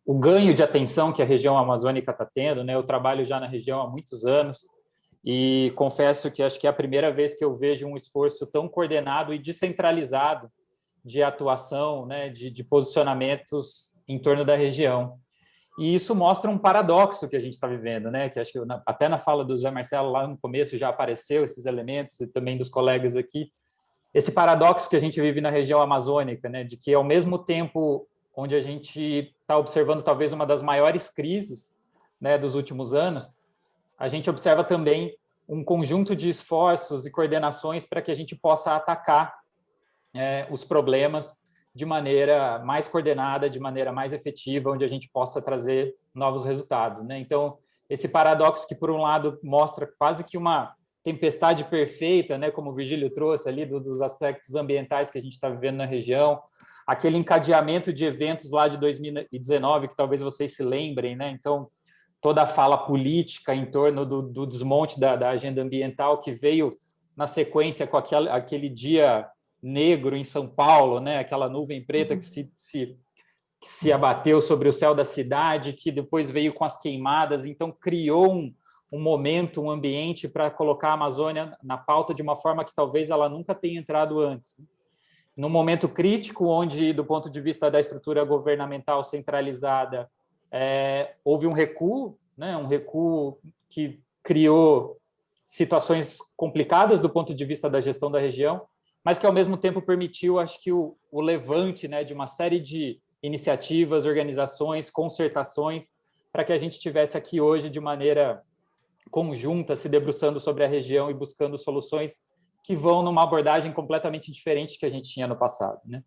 o ganho de atenção que a região amazônica está tendo, né? Eu trabalho já na região há muitos anos e confesso que acho que é a primeira vez que eu vejo um esforço tão coordenado e descentralizado de atuação, né, de posicionamentos em torno da região. E isso mostra um paradoxo que a gente está vivendo, né? Que acho que até na fala do Zé Marcelo lá no começo já apareceu esses elementos e também dos colegas aqui. Esse paradoxo que a gente vive na região amazônica, né? De que ao mesmo tempo onde a gente está observando talvez uma das maiores crises, né, dos últimos anos, a gente observa também um conjunto de esforços e coordenações para que a gente possa atacar os problemas de maneira mais coordenada, de maneira mais efetiva, onde a gente possa trazer novos resultados, né? Então, esse paradoxo que, por um lado, mostra quase que uma tempestade perfeita, né, como o Virgílio trouxe ali, dos aspectos ambientais que a gente está vivendo na região, aquele encadeamento de eventos lá de 2019, que talvez vocês se lembrem, né? Então, toda a fala política em torno do desmonte da agenda ambiental que veio na sequência com aquele dia negro em São Paulo, né? Aquela nuvem preta que se abateu sobre o céu da cidade, que depois veio com as queimadas, então criou um momento, um ambiente para colocar a Amazônia na pauta de uma forma que talvez ela nunca tenha entrado antes. Num momento crítico, onde, do ponto de vista da estrutura governamental centralizada, houve um recuo, né? Um recuo que criou situações complicadas do ponto de vista da gestão da região, mas que, ao mesmo tempo, permitiu, acho que, o levante, né, de uma série de iniciativas, organizações, concertações, para que a gente estivesse aqui hoje de maneira conjunta, se debruçando sobre a região e buscando soluções que vão numa abordagem completamente diferente que a gente tinha no passado, né?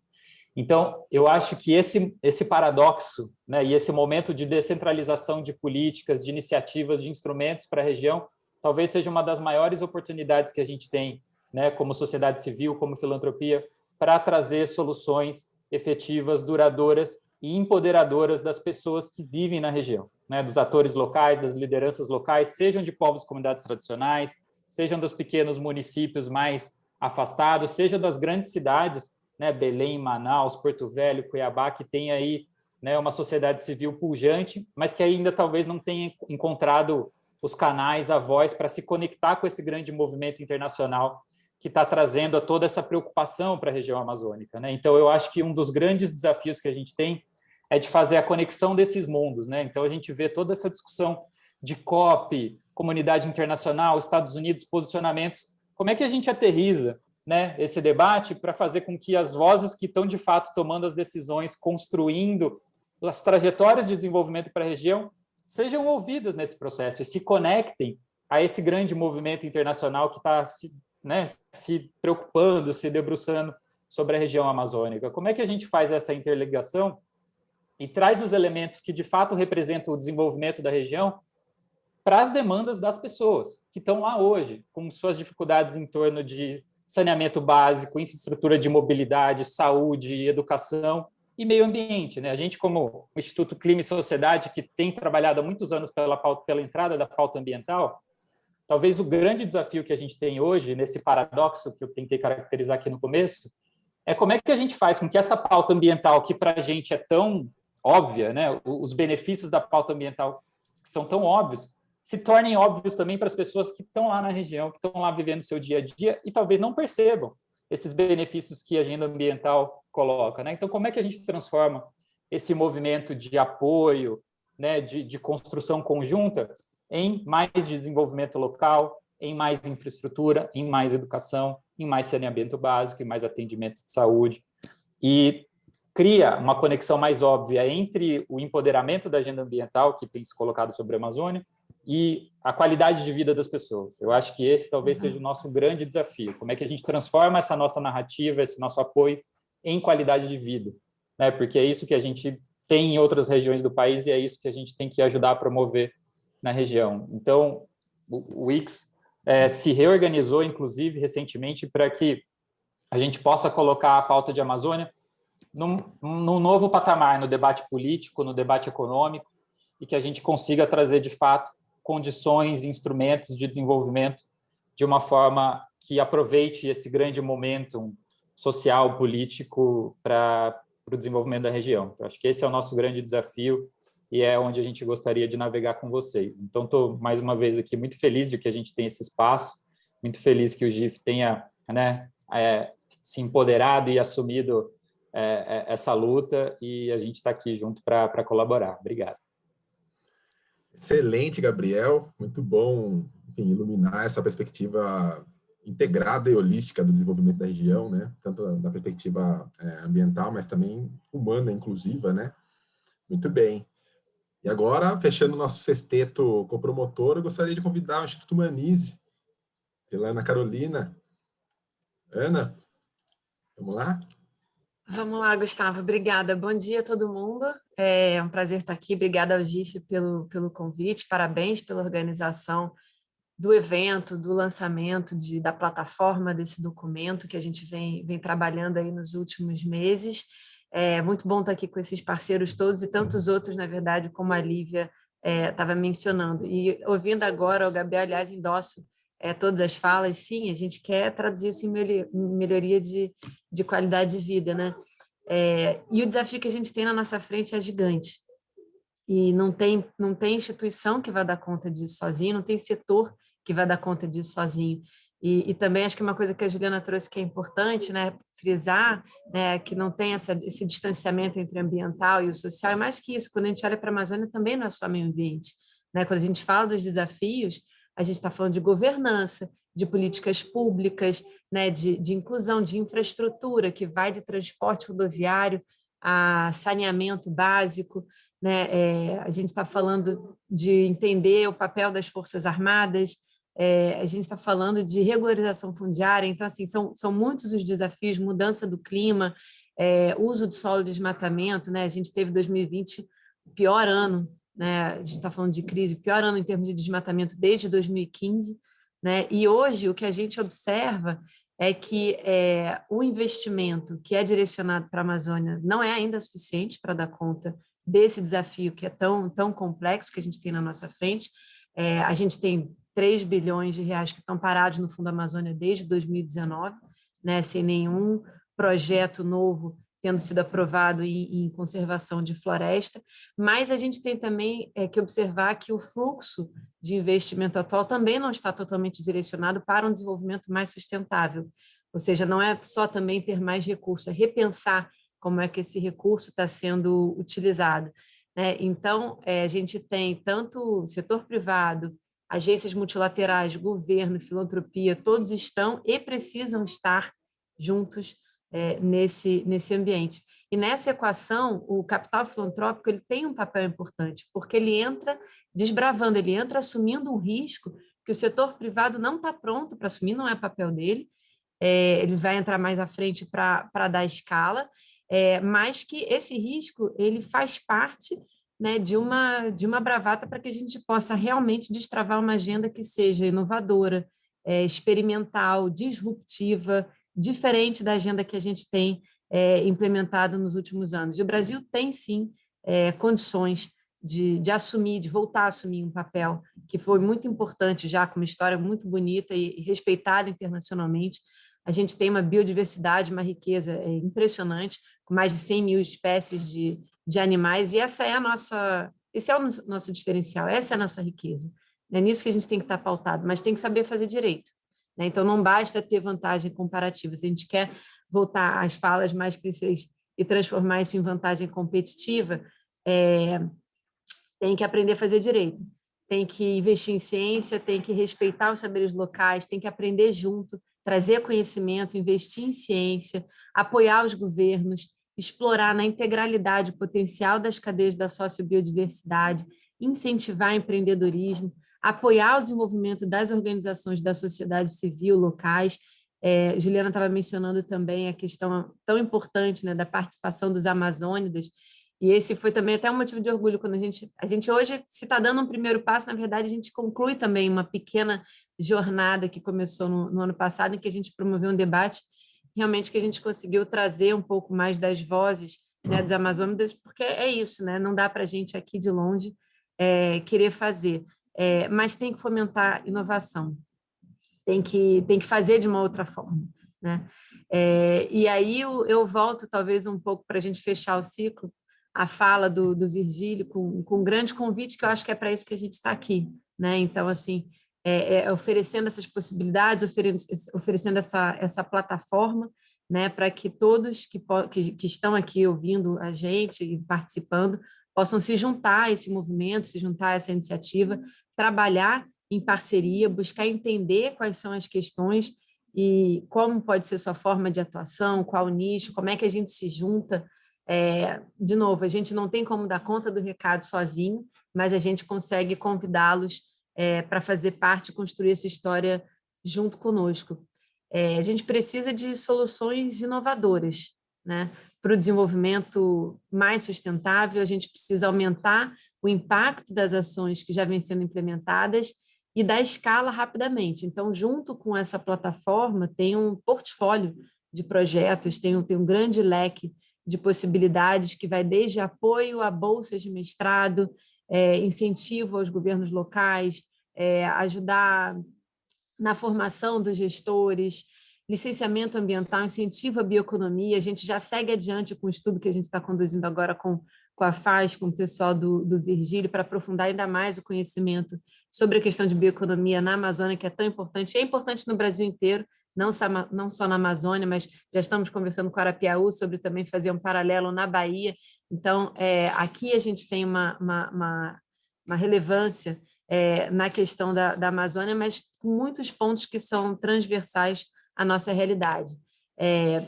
Então, eu acho que esse paradoxo, né, e esse momento de descentralização de políticas, de iniciativas, de instrumentos para a região, talvez seja uma das maiores oportunidades que a gente tem, né, como sociedade civil, como filantropia, para trazer soluções efetivas, duradouras e empoderadoras das pessoas que vivem na região, né, dos atores locais, das lideranças locais, sejam de povos e comunidades tradicionais, sejam dos pequenos municípios mais afastados, seja das grandes cidades, né, Belém, Manaus, Porto Velho, Cuiabá, que tem aí, né, uma sociedade civil pujante, mas que ainda talvez não tenha encontrado os canais, a voz para se conectar com esse grande movimento internacional que está trazendo toda essa preocupação para a região amazônica, né? Então, eu acho que um dos grandes desafios que a gente tem é de fazer a conexão desses mundos, né? Então, a gente vê toda essa discussão de COP, comunidade internacional, Estados Unidos, posicionamentos. Como é que a gente aterriza, né, esse debate para fazer com que as vozes que estão, de fato, tomando as decisões, construindo as trajetórias de desenvolvimento para a região, sejam ouvidas nesse processo e se conectem a esse grande movimento internacional que está se preocupando, se debruçando sobre a região amazônica? Como é que a gente faz essa interligação e traz os elementos que, de fato, representam o desenvolvimento da região para as demandas das pessoas que estão lá hoje, com suas dificuldades em torno de saneamento básico, infraestrutura de mobilidade, saúde, educação e meio ambiente, né? A gente, como o Instituto Clima e Sociedade, que tem trabalhado há muitos anos pela entrada da pauta ambiental, talvez o grande desafio que a gente tem hoje, nesse paradoxo que eu tentei caracterizar aqui no começo, é como é que a gente faz com que essa pauta ambiental, que para a gente é tão óbvia, né? Os benefícios da pauta ambiental que são tão óbvios, se tornem óbvios também para as pessoas que estão lá na região, que estão lá vivendo o seu dia a dia e talvez não percebam esses benefícios que a agenda ambiental coloca, né? Então, como é que a gente transforma esse movimento de apoio, né, de construção conjunta, em mais desenvolvimento local, em mais infraestrutura, em mais educação, em mais saneamento básico, em mais atendimento de saúde, e cria uma conexão mais óbvia entre o empoderamento da agenda ambiental, que tem se colocado sobre a Amazônia, e a qualidade de vida das pessoas. Eu acho que esse talvez seja o nosso grande desafio. Como é que a gente transforma essa nossa narrativa, esse nosso apoio em qualidade de vida, né? Porque é isso que a gente tem em outras regiões do país e é isso que a gente tem que ajudar a promover na região. Então, o IX se reorganizou, inclusive, recentemente, para que a gente possa colocar a pauta de Amazônia num novo patamar, no debate político, no debate econômico, e que a gente consiga trazer, de fato, condições e instrumentos de desenvolvimento de uma forma que aproveite esse grande momento social, político, para o desenvolvimento da região. Então, acho que esse é o nosso grande desafio e é onde a gente gostaria de navegar com vocês. Então, estou, mais uma vez, aqui muito feliz de que a gente tem esse espaço, muito feliz que o GIF tenha, né, se empoderado e assumido essa luta, e a gente está aqui junto para colaborar. Obrigado. Excelente, Gabriel. Muito bom, enfim, iluminar essa perspectiva integrada e holística do desenvolvimento da região, né? Tanto da perspectiva ambiental, mas também humana, inclusiva, né? Muito bem. E agora, fechando o nosso sexteto copromotor, eu gostaria de convidar o Instituto Humanize, pela Ana Carolina. Ana, vamos lá? Vamos lá, Gustavo. Obrigada. Bom dia a todo mundo. É um prazer estar aqui. Obrigada ao GIF pelo convite. Parabéns pela organização do evento, do lançamento da plataforma desse documento que a gente vem trabalhando aí nos últimos meses. É muito bom estar aqui com esses parceiros todos e tantos outros, na verdade, como a Lívia estava mencionando. E ouvindo agora o Gabriel, aliás, endosso todas as falas, sim, a gente quer traduzir isso em melhoria de qualidade de vida, né? E o desafio que a gente tem na nossa frente é gigante. E não tem instituição que vai dar conta disso sozinho, não tem setor que vai dar conta disso sozinho. E também acho que uma coisa que a Juliana trouxe que é importante, né, frisar, né, que não tem esse distanciamento entre o ambiental e o social, é mais que isso, quando a gente olha para a Amazônia também não é só meio ambiente, né? Quando a gente fala dos desafios, a gente está falando de governança, de políticas públicas, né, de inclusão, de infraestrutura, que vai de transporte rodoviário a saneamento básico, né? A gente está falando de entender o papel das Forças Armadas, a gente está falando de regularização fundiária, então, assim, são muitos os desafios, mudança do clima, uso do solo, desmatamento, né? A gente teve 2020 o pior ano, né? A gente está falando de crise, pior ano em termos de desmatamento desde 2015, né? E hoje o que a gente observa é que o investimento que é direcionado para a Amazônia não é ainda suficiente para dar conta desse desafio que é tão complexo que a gente tem na nossa frente. A gente tem 3 bilhões de reais que estão parados no Fundo Amazônia desde 2019, né? Sem nenhum projeto novo tendo sido aprovado em conservação de floresta, mas a gente tem também que observar que o fluxo de investimento atual também não está totalmente direcionado para um desenvolvimento mais sustentável, ou seja, não é só também ter mais recursos, é repensar como é que esse recurso está sendo utilizado, né? Então, a gente tem tanto o setor privado, agências multilaterais, governo, filantropia, todos estão e precisam estar juntos nesse ambiente. E nessa equação, o capital filantrópico ele tem um papel importante, porque ele entra desbravando, ele entra assumindo um risco que o setor privado não está pronto para assumir, não é papel dele, ele vai entrar mais à frente para dar escala, mas que esse risco ele faz parte, né, de uma bravata para que a gente possa realmente destravar uma agenda que seja inovadora, experimental, disruptiva, diferente da agenda que a gente tem implementado nos últimos anos. E o Brasil tem, sim, condições de assumir, de voltar a assumir um papel que foi muito importante já, com uma história muito bonita e respeitada internacionalmente. A gente tem uma biodiversidade, uma riqueza impressionante, com mais de 100 mil espécies de animais, e esse é o nosso diferencial, essa é a nossa riqueza. É nisso que a gente tem que estar pautado, mas tem que saber fazer direito, né? Então, não basta ter vantagem comparativa. Se a gente quer voltar às falas mais clichês e transformar isso em vantagem competitiva, tem que aprender a fazer direito, tem que investir em ciência, tem que respeitar os saberes locais, tem que aprender junto, trazer conhecimento, investir em ciência, apoiar os governos, explorar na integralidade o potencial das cadeias da sociobiodiversidade, incentivar empreendedorismo, apoiar o desenvolvimento das organizações da sociedade civil locais. Juliana estava mencionando também a questão tão importante, né, da participação dos amazônidas, e esse foi também até um motivo de orgulho, quando a gente hoje, se está dando um primeiro passo, na verdade, a gente conclui também uma pequena jornada que começou no ano passado, em que a gente promoveu um debate, realmente que a gente conseguiu trazer um pouco mais das vozes, né, dos amazônidas, porque é isso, né? Não dá para a gente aqui de longe querer fazer, mas tem que fomentar inovação, tem que fazer de uma outra forma, né? E aí eu volto talvez um pouco para a gente fechar o ciclo, a fala do Virgílio com um grande convite, que eu acho que é para isso que a gente está aqui, né? Então, assim, oferecendo essas possibilidades, oferecendo essa plataforma, né, para que todos que estão aqui ouvindo a gente e participando possam se juntar a esse movimento, se juntar a essa iniciativa, trabalhar em parceria, buscar entender quais são as questões e como pode ser sua forma de atuação, qual o nicho, como é que a gente se junta. De novo, a gente não tem como dar conta do recado sozinho, mas a gente consegue convidá-los para fazer parte, construir essa história junto conosco. A gente precisa de soluções inovadoras, né? Para o desenvolvimento mais sustentável, a gente precisa aumentar o impacto das ações que já vêm sendo implementadas e dar escala rapidamente. Então, junto com essa plataforma, tem um portfólio de projetos, tem um grande leque de possibilidades que vai desde apoio a bolsas de mestrado, incentivo aos governos locais, ajudar na formação dos gestores, licenciamento ambiental, incentivo à bioeconomia. A gente já segue adiante com o estudo que a gente está conduzindo agora com a FAS, com o pessoal do Virgílio, para aprofundar ainda mais o conhecimento sobre a questão de bioeconomia na Amazônia, que é tão importante, é importante no Brasil inteiro, não só na Amazônia, mas já estamos conversando com a Arapiaú sobre também fazer um paralelo na Bahia. Então, aqui a gente tem uma relevância na questão da Amazônia, mas com muitos pontos que são transversais à nossa realidade.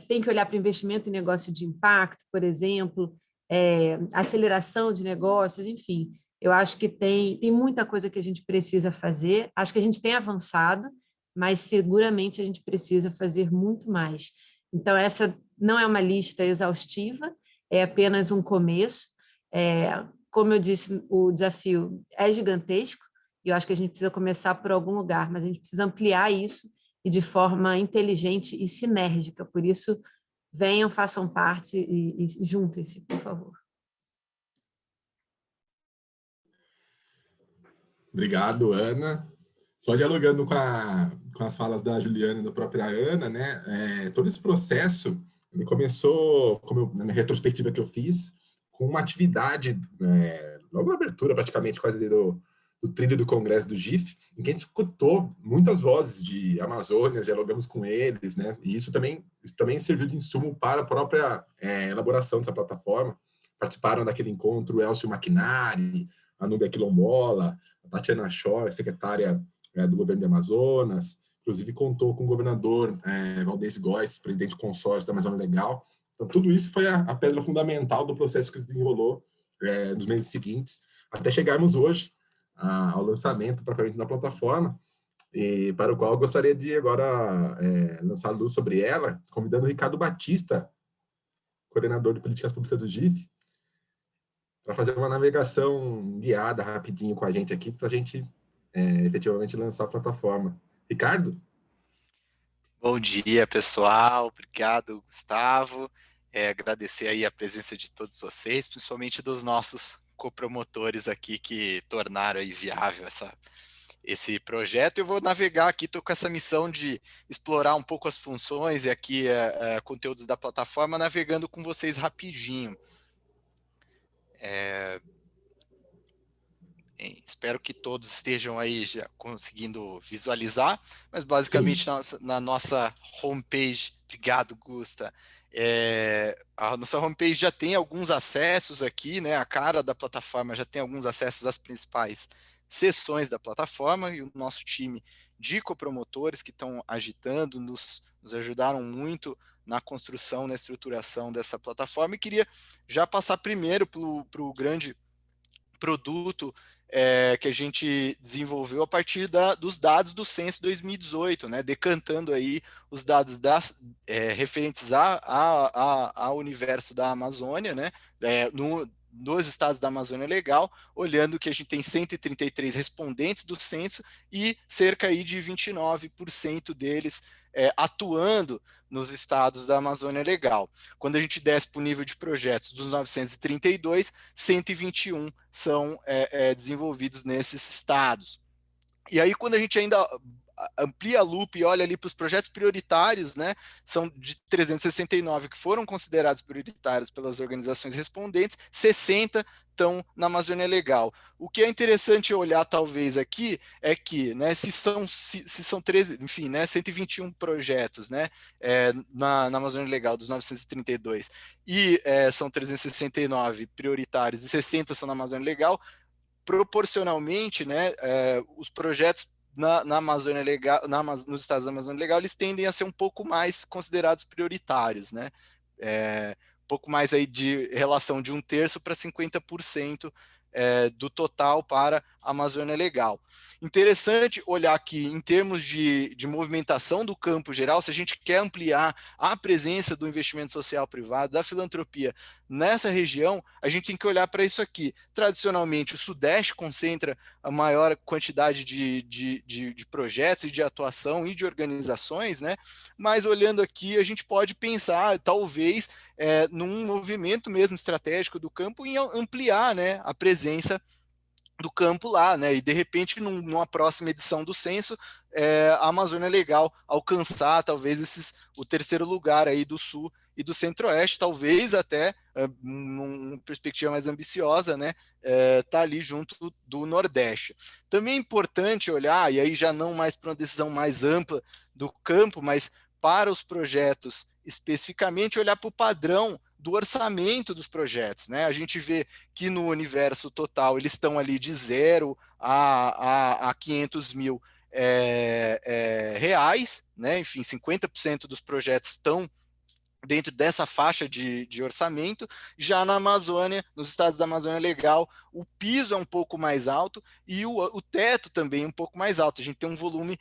Tem que olhar para investimento em negócio de impacto, por exemplo, aceleração de negócios, enfim. Eu acho que tem muita coisa que a gente precisa fazer. Acho que a gente tem avançado, mas seguramente a gente precisa fazer muito mais. Então, essa não é uma lista exaustiva, é apenas um começo. Como eu disse, o desafio é gigantesco, e eu acho que a gente precisa começar por algum lugar, mas a gente precisa ampliar isso e de forma inteligente e sinérgica. Por isso, venham, façam parte e juntem-se, por favor. Obrigado, Ana. Só dialogando com as falas da Juliana e da própria Ana, né? Todo esse processo ele começou, na minha retrospectiva que eu fiz, com uma atividade, logo na abertura, praticamente, quase do do trilho do Congresso do GIF, em que a gente escutou muitas vozes de Amazônia, dialogamos com eles, né? E isso também serviu de insumo para a própria elaboração dessa plataforma. Participaram daquele encontro o Elcio Maquinari, a Núbia Quilombola, a Tatiana Schor, secretária do governo de Amazonas, inclusive contou com o governador Valdez Góes, presidente do consórcio da Amazônia Legal. Então, tudo isso foi a pedra fundamental do processo que se desenrolou nos meses seguintes, até chegarmos hoje ao lançamento propriamente da plataforma, e para o qual eu gostaria de agora lançar luz sobre ela, convidando o Ricardo Batista, coordenador de políticas públicas do GIF, para fazer uma navegação guiada rapidinho com a gente aqui, para a gente efetivamente lançar a plataforma. Ricardo? Bom dia, pessoal. Obrigado, Gustavo. Agradecer aí a presença de todos vocês, principalmente dos nossos copromotores aqui que tornaram aí viável esse projeto. Eu vou navegar aqui, estou com essa missão de explorar um pouco as funções e aqui conteúdos da plataforma, navegando com vocês rapidinho. Espero que todos estejam aí já conseguindo visualizar, mas basicamente na nossa homepage, obrigado, Gusta, a nossa homepage já tem alguns acessos aqui, né? A cara da plataforma já tem alguns acessos às principais seções da plataforma, e o nosso time de copromotores que estão agitando, nos ajudaram muito na construção, na estruturação dessa plataforma, e queria já passar primeiro para o grande produto que a gente desenvolveu a partir dos dados do Censo 2018, né, decantando aí os dados referentes ao universo da Amazônia, né, nos estados da Amazônia Legal, olhando que a gente tem 133 respondentes do censo e cerca aí de 29% deles atuando nos estados da Amazônia Legal. Quando a gente desce para o nível de projetos dos 932, 121 são desenvolvidos nesses estados. E aí, quando a gente ainda amplia a lupa e olha ali para os projetos prioritários, né, são de 369 que foram considerados prioritários pelas organizações respondentes, 60 estão na Amazônia Legal. O que é interessante olhar talvez aqui é que, né, se são 13, enfim, né, 121 projetos, né, na Amazônia Legal dos 932 e são 369 prioritários e 60 são na Amazônia Legal, proporcionalmente, né, os projetos na Amazônia Legal, nos estados da Amazônia Legal, eles tendem a ser um pouco mais considerados prioritários, né? Um pouco mais aí de relação de 1/3 para 50% do total para a Amazônia Legal. Interessante olhar aqui em termos de movimentação do campo geral, se a gente quer ampliar a presença do investimento social privado, da filantropia nessa região, a gente tem que olhar para isso aqui. Tradicionalmente, o Sudeste concentra a maior quantidade de projetos e de atuação e de organizações, né? Mas olhando aqui, a gente pode pensar, talvez, num movimento mesmo estratégico do campo em ampliar, né, a presença do campo lá, né? E de repente, numa próxima edição do censo, a Amazônia Legal alcançar talvez o terceiro lugar aí do Sul e do Centro-Oeste, talvez até numa perspectiva mais ambiciosa, né? Tá ali junto do Nordeste. Também é importante olhar, e aí já não mais para uma decisão mais ampla do campo, mas para os projetos especificamente, olhar para o padrão do orçamento dos projetos, né? A gente vê que no universo total eles estão ali de 0 a 500 mil reais, né? Enfim, 50% dos projetos estão dentro dessa faixa de orçamento. Já na Amazônia, nos estados da Amazônia Legal, o piso é um pouco mais alto e o teto também um pouco mais alto. A gente tem um volume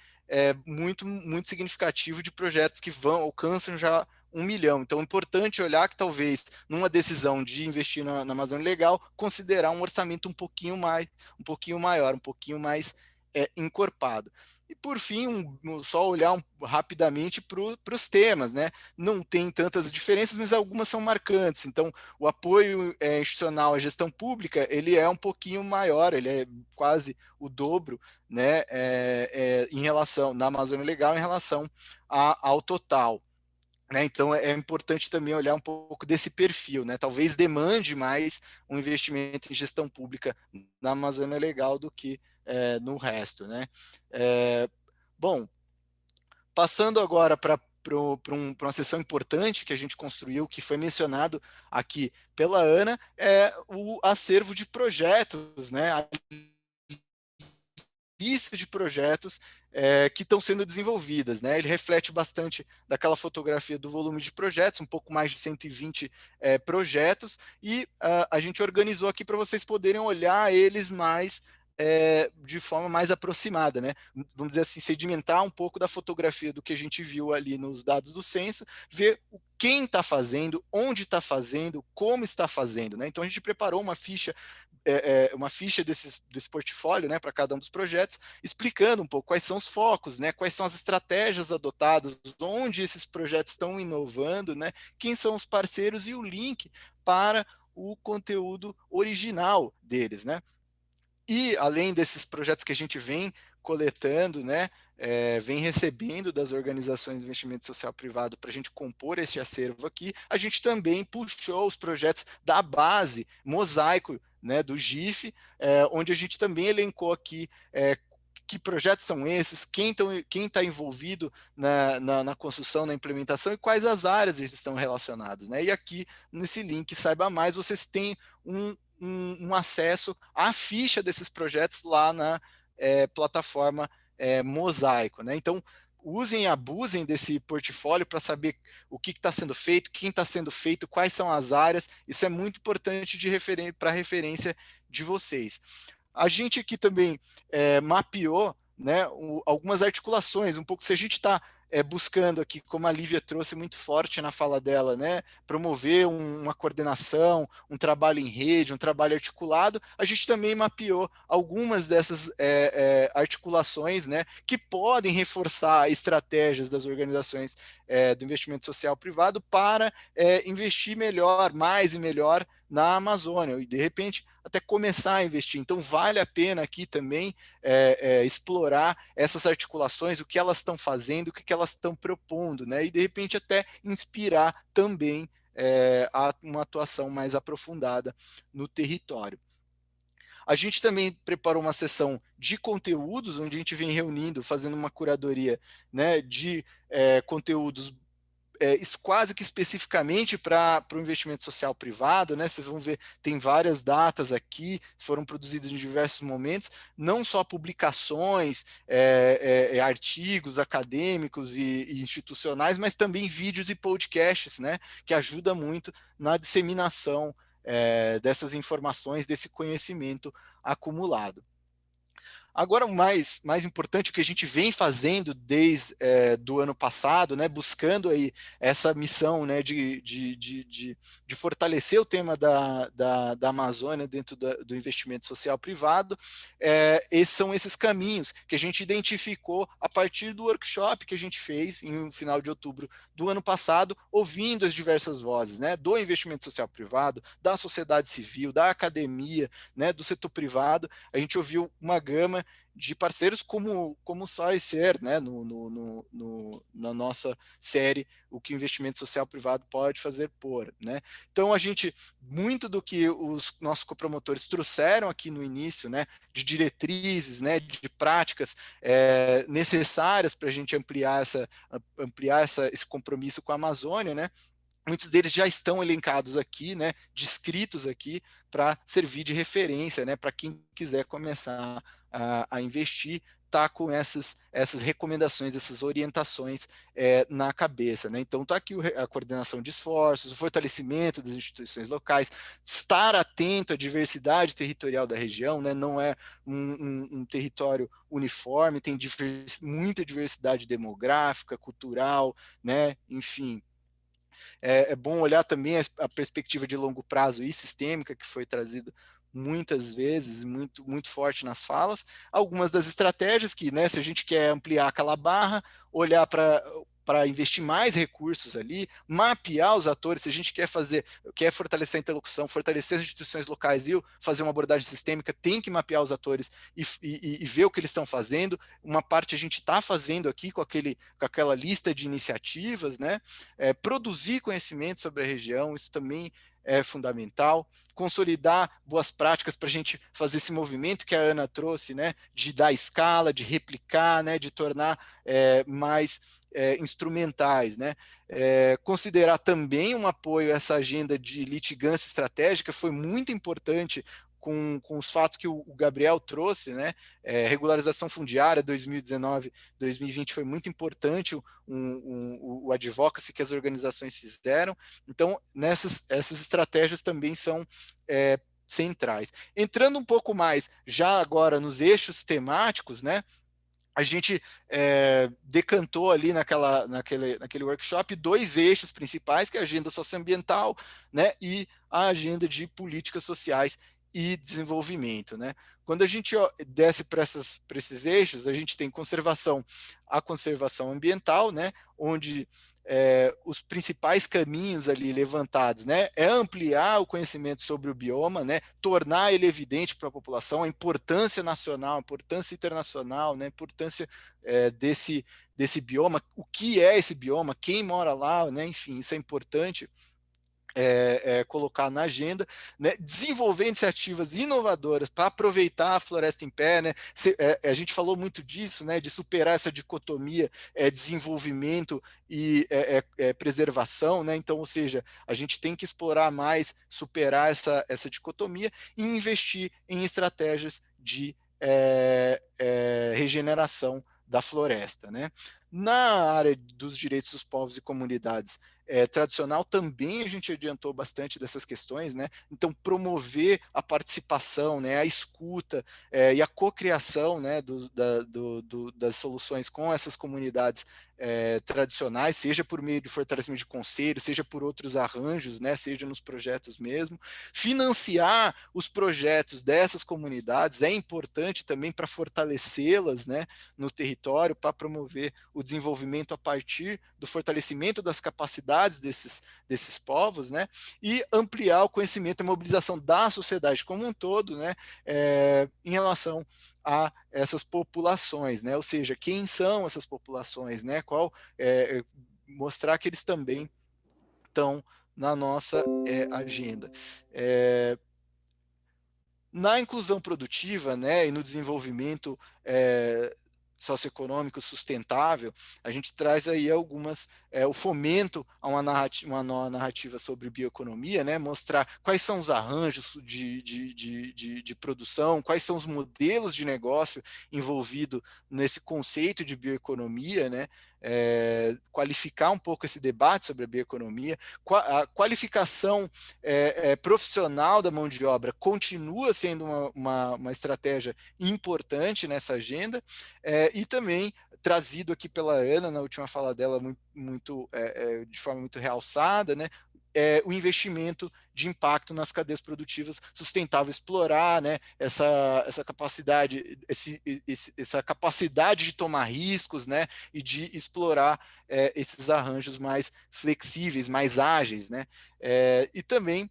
muito, muito significativo de projetos que alcançam já 1 milhão. Então é importante olhar que talvez numa decisão de investir na Amazônia Legal, considerar um orçamento um pouquinho maior, um pouquinho mais encorpado. E por fim, só olhar rapidamente para os temas, né? Não tem tantas diferenças, mas algumas são marcantes. Então, o apoio institucional à gestão pública, ele é um pouquinho maior, ele é quase o dobro, né? Em relação, na Amazônia Legal, em relação ao total. Né? Então, é importante também olhar um pouco desse perfil, né? Talvez demande mais um investimento em gestão pública na Amazônia Legal do que no resto, né? Bom, passando agora para uma sessão importante que a gente construiu, que foi mencionado aqui pela Ana, é o acervo de projetos, né? A lista de projetos que estão sendo desenvolvidas, né? Ele reflete bastante daquela fotografia do volume de projetos, um pouco mais de 120 projetos, e a gente organizou aqui para vocês poderem olhar eles mais de forma mais aproximada, né? Vamos dizer assim, sedimentar um pouco da fotografia do que a gente viu ali nos dados do censo, ver quem está fazendo, onde está fazendo, como está fazendo, né? Então a gente preparou uma ficha desse portfólio, né, para cada um dos projetos, explicando um pouco quais são os focos, né, quais são as estratégias adotadas, onde esses projetos estão inovando, né, quem são os parceiros e o link para o conteúdo original deles, né? E além desses projetos que a gente vem coletando, né, vem recebendo das organizações de investimento social privado para a gente compor esse acervo aqui, a gente também puxou os projetos da base Mosaico, né, do GIF, onde a gente também elencou aqui que projetos são esses, quem está envolvido na construção, na implementação e quais as áreas eles estão relacionados, né? E aqui, nesse link Saiba Mais, vocês têm um acesso à ficha desses projetos lá na plataforma Mosaico, né? Então, usem e abusem desse portfólio para saber o que está sendo feito, quem está sendo feito, quais são as áreas. Isso é muito importante para referência de vocês. A gente aqui também mapeou, né, algumas articulações, um pouco se a gente está buscando aqui, como a Lívia trouxe muito forte na fala dela, né, promover uma coordenação, um trabalho em rede, um trabalho articulado, a gente também mapeou algumas dessas articulações, né, que podem reforçar estratégias das organizações do investimento social privado para investir melhor, mais e melhor na Amazônia, e de repente até começar a investir. Então vale a pena aqui também explorar essas articulações, o que elas estão fazendo, o que elas estão propondo, né? E de repente até inspirar também uma atuação mais aprofundada no território. A gente também preparou uma sessão de conteúdos, onde a gente vem reunindo, fazendo uma curadoria, né, de conteúdos quase que especificamente para o investimento social privado, né? Vocês vão ver, tem várias datas aqui, foram produzidas em diversos momentos, não só publicações, artigos acadêmicos e institucionais, mas também vídeos e podcasts, né? Que ajuda muito na disseminação dessas informações, desse conhecimento acumulado. Agora, o mais importante, que a gente vem fazendo desde do ano passado, né, buscando aí essa missão, né, de fortalecer o tema da Amazônia dentro do investimento social privado, são esses caminhos que a gente identificou a partir do workshop que a gente fez em final de outubro do ano passado, ouvindo as diversas vozes, né, do investimento social privado, da sociedade civil, da academia, né, do setor privado. A gente ouviu uma gama de parceiros como só ser, né, na nossa série, o que o investimento social privado pode fazer por, né? Então a gente, muito do que os nossos copromotores trouxeram aqui no início, né, de diretrizes, né, de práticas necessárias para a gente ampliar esse compromisso com a Amazônia, né? Muitos deles já estão elencados aqui, né, descritos aqui, para servir de referência, né, para quem quiser começar a investir, tá com essas recomendações, essas orientações na cabeça, né? Então tá aqui a coordenação de esforços, o fortalecimento das instituições locais, estar atento à diversidade territorial da região, né? Não é um território uniforme, tem muita diversidade demográfica, cultural, né? Enfim. É bom olhar também a perspectiva de longo prazo e sistêmica, que foi trazido muitas vezes, muito forte nas falas. Algumas das estratégias que, né, se a gente quer ampliar aquela barra, olhar para investir mais recursos ali, mapear os atores, se a gente quer fortalecer a interlocução, fortalecer as instituições locais e fazer uma abordagem sistêmica, tem que mapear os atores e ver o que eles estão fazendo. Uma parte a gente está fazendo aqui com aquela lista de iniciativas, né? Produzir conhecimento sobre a região, isso também é fundamental. Consolidar boas práticas para a gente fazer esse movimento que a Ana trouxe, né, de dar escala, de replicar, né, de tornar mais instrumentais, né? Considerar também um apoio a essa agenda de litigância estratégica foi muito importante com os fatos que o Gabriel trouxe, né? Regularização fundiária 2019, 2020 foi muito importante o advocacy que as organizações fizeram. Então, essas estratégias também são centrais. Entrando um pouco mais já agora nos eixos temáticos, né? A gente decantou ali naquele workshop 2 eixos principais, que é a agenda socioambiental, né, e a agenda de políticas sociais e desenvolvimento, né? Quando a gente desce para esses eixos, a gente tem a conservação ambiental, né, onde os principais caminhos ali levantados, né, é ampliar o conhecimento sobre o bioma, né, tornar ele evidente para a população, a importância nacional, a importância internacional, né, a importância desse bioma, o que é esse bioma, quem mora lá, né, enfim, isso é importante. Colocar na agenda, né, desenvolver iniciativas inovadoras para aproveitar a floresta em pé, né, a gente falou muito disso, né, de superar essa dicotomia desenvolvimento e preservação, né, então, ou seja, a gente tem que explorar mais, superar essa dicotomia e investir em estratégias de regeneração da floresta, né. Na área dos direitos dos povos e comunidades tradicional, também a gente adiantou bastante dessas questões, né? Então, promover a participação, né, a escuta e a cocriação, né, das soluções com essas comunidades tradicionais, seja por meio de fortalecimento de conselho, seja por outros arranjos, né, seja nos projetos mesmo. Financiar os projetos dessas comunidades é importante também para fortalecê-las, né, no território, para promover o desenvolvimento a partir do fortalecimento das capacidades desses povos, né, e ampliar o conhecimento e a mobilização da sociedade como um todo, né, em relação a essas populações, né, ou seja, quem são essas populações, né, mostrar que eles também estão na nossa agenda. Na inclusão produtiva, né, e no desenvolvimento socioeconômico sustentável, a gente traz aí o fomento a uma nova narrativa sobre bioeconomia, né, mostrar quais são os arranjos de produção, quais são os modelos de negócio envolvidos nesse conceito de bioeconomia, né, qualificar um pouco esse debate sobre a bioeconomia, a qualificação profissional da mão de obra continua sendo uma estratégia importante nessa agenda, e também trazido aqui pela Ana, na última fala dela, de forma muito realçada, né, o investimento de impacto nas cadeias produtivas sustentáveis, explorar, né, essa capacidade, essa capacidade de tomar riscos, né, e de explorar esses arranjos mais flexíveis, mais ágeis, né, e também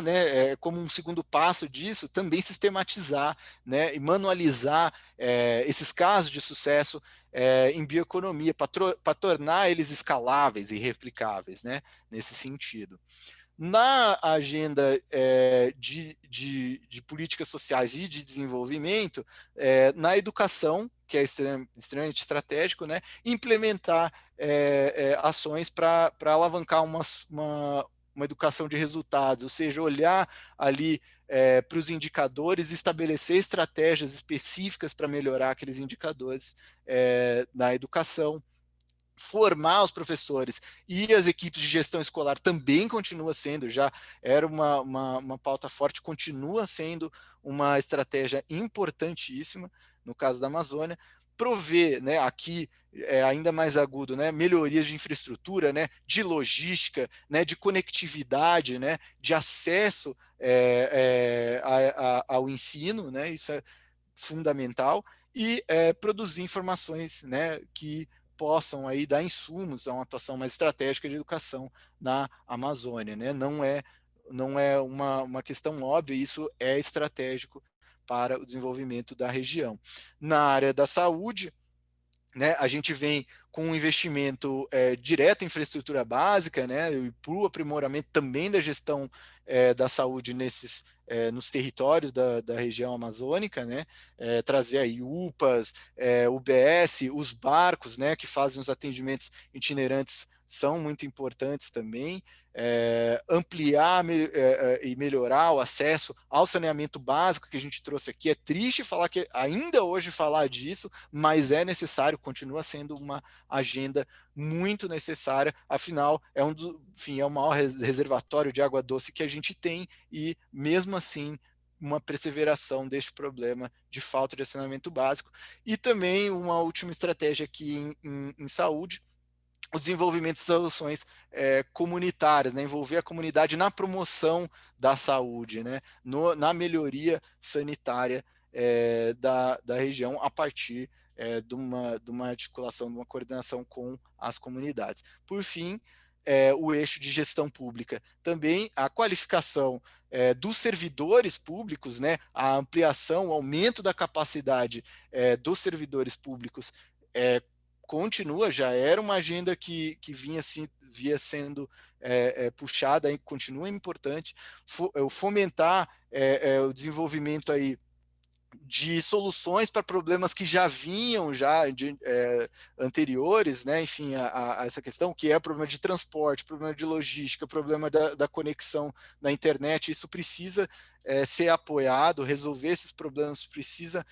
né, como um segundo passo disso, também sistematizar, né, e manualizar esses casos de sucesso em bioeconomia, para tornar eles escaláveis e replicáveis, né, nesse sentido. Na agenda de políticas sociais e de desenvolvimento, na educação, que é extremamente estratégico, né, implementar ações para alavancar uma educação de resultados, ou seja, olhar ali para os indicadores e estabelecer estratégias específicas para melhorar aqueles indicadores na educação. Formar os professores e as equipes de gestão escolar também continua sendo, já era uma pauta forte, continua sendo uma estratégia importantíssima no caso da Amazônia. Prover, né, aqui ainda mais agudo, né, melhorias de infraestrutura, né, de logística, né, de conectividade, né, de acesso ao ensino, né, isso é fundamental, e produzir informações, né, que possam aí dar insumos a uma atuação mais estratégica de educação na Amazônia, né? Não é uma questão óbvia, isso é estratégico para o desenvolvimento da região. Na área da saúde, né, a gente vem com um investimento direto em infraestrutura básica, né, e para o aprimoramento também da gestão da saúde nos territórios da região amazônica, né, trazer aí UPAs, UBS, os barcos, né, que fazem os atendimentos itinerantes são muito importantes também, ampliar e melhorar o acesso ao saneamento básico que a gente trouxe aqui. É triste falar que ainda hoje falar disso, mas é necessário, continua sendo uma agenda muito necessária, afinal é é o maior reservatório de água doce que a gente tem e mesmo assim uma perseveração deste problema de falta de saneamento básico. E também uma última estratégia aqui em saúde, o desenvolvimento de soluções comunitárias, né? Envolver a comunidade na promoção da saúde, né? Na melhoria sanitária da região a partir de uma articulação, de uma coordenação com as comunidades. Por fim, o eixo de gestão pública, também a qualificação dos servidores públicos, né? A ampliação, o aumento da capacidade dos servidores públicos continua, já era uma agenda que via sendo puxada e continua importante, fomentar o desenvolvimento aí de soluções para problemas que já vinham anteriores, né? Enfim, a essa questão, que é o problema de transporte, problema de logística, problema da conexão na internet, isso precisa ser apoiado, resolver esses problemas precisa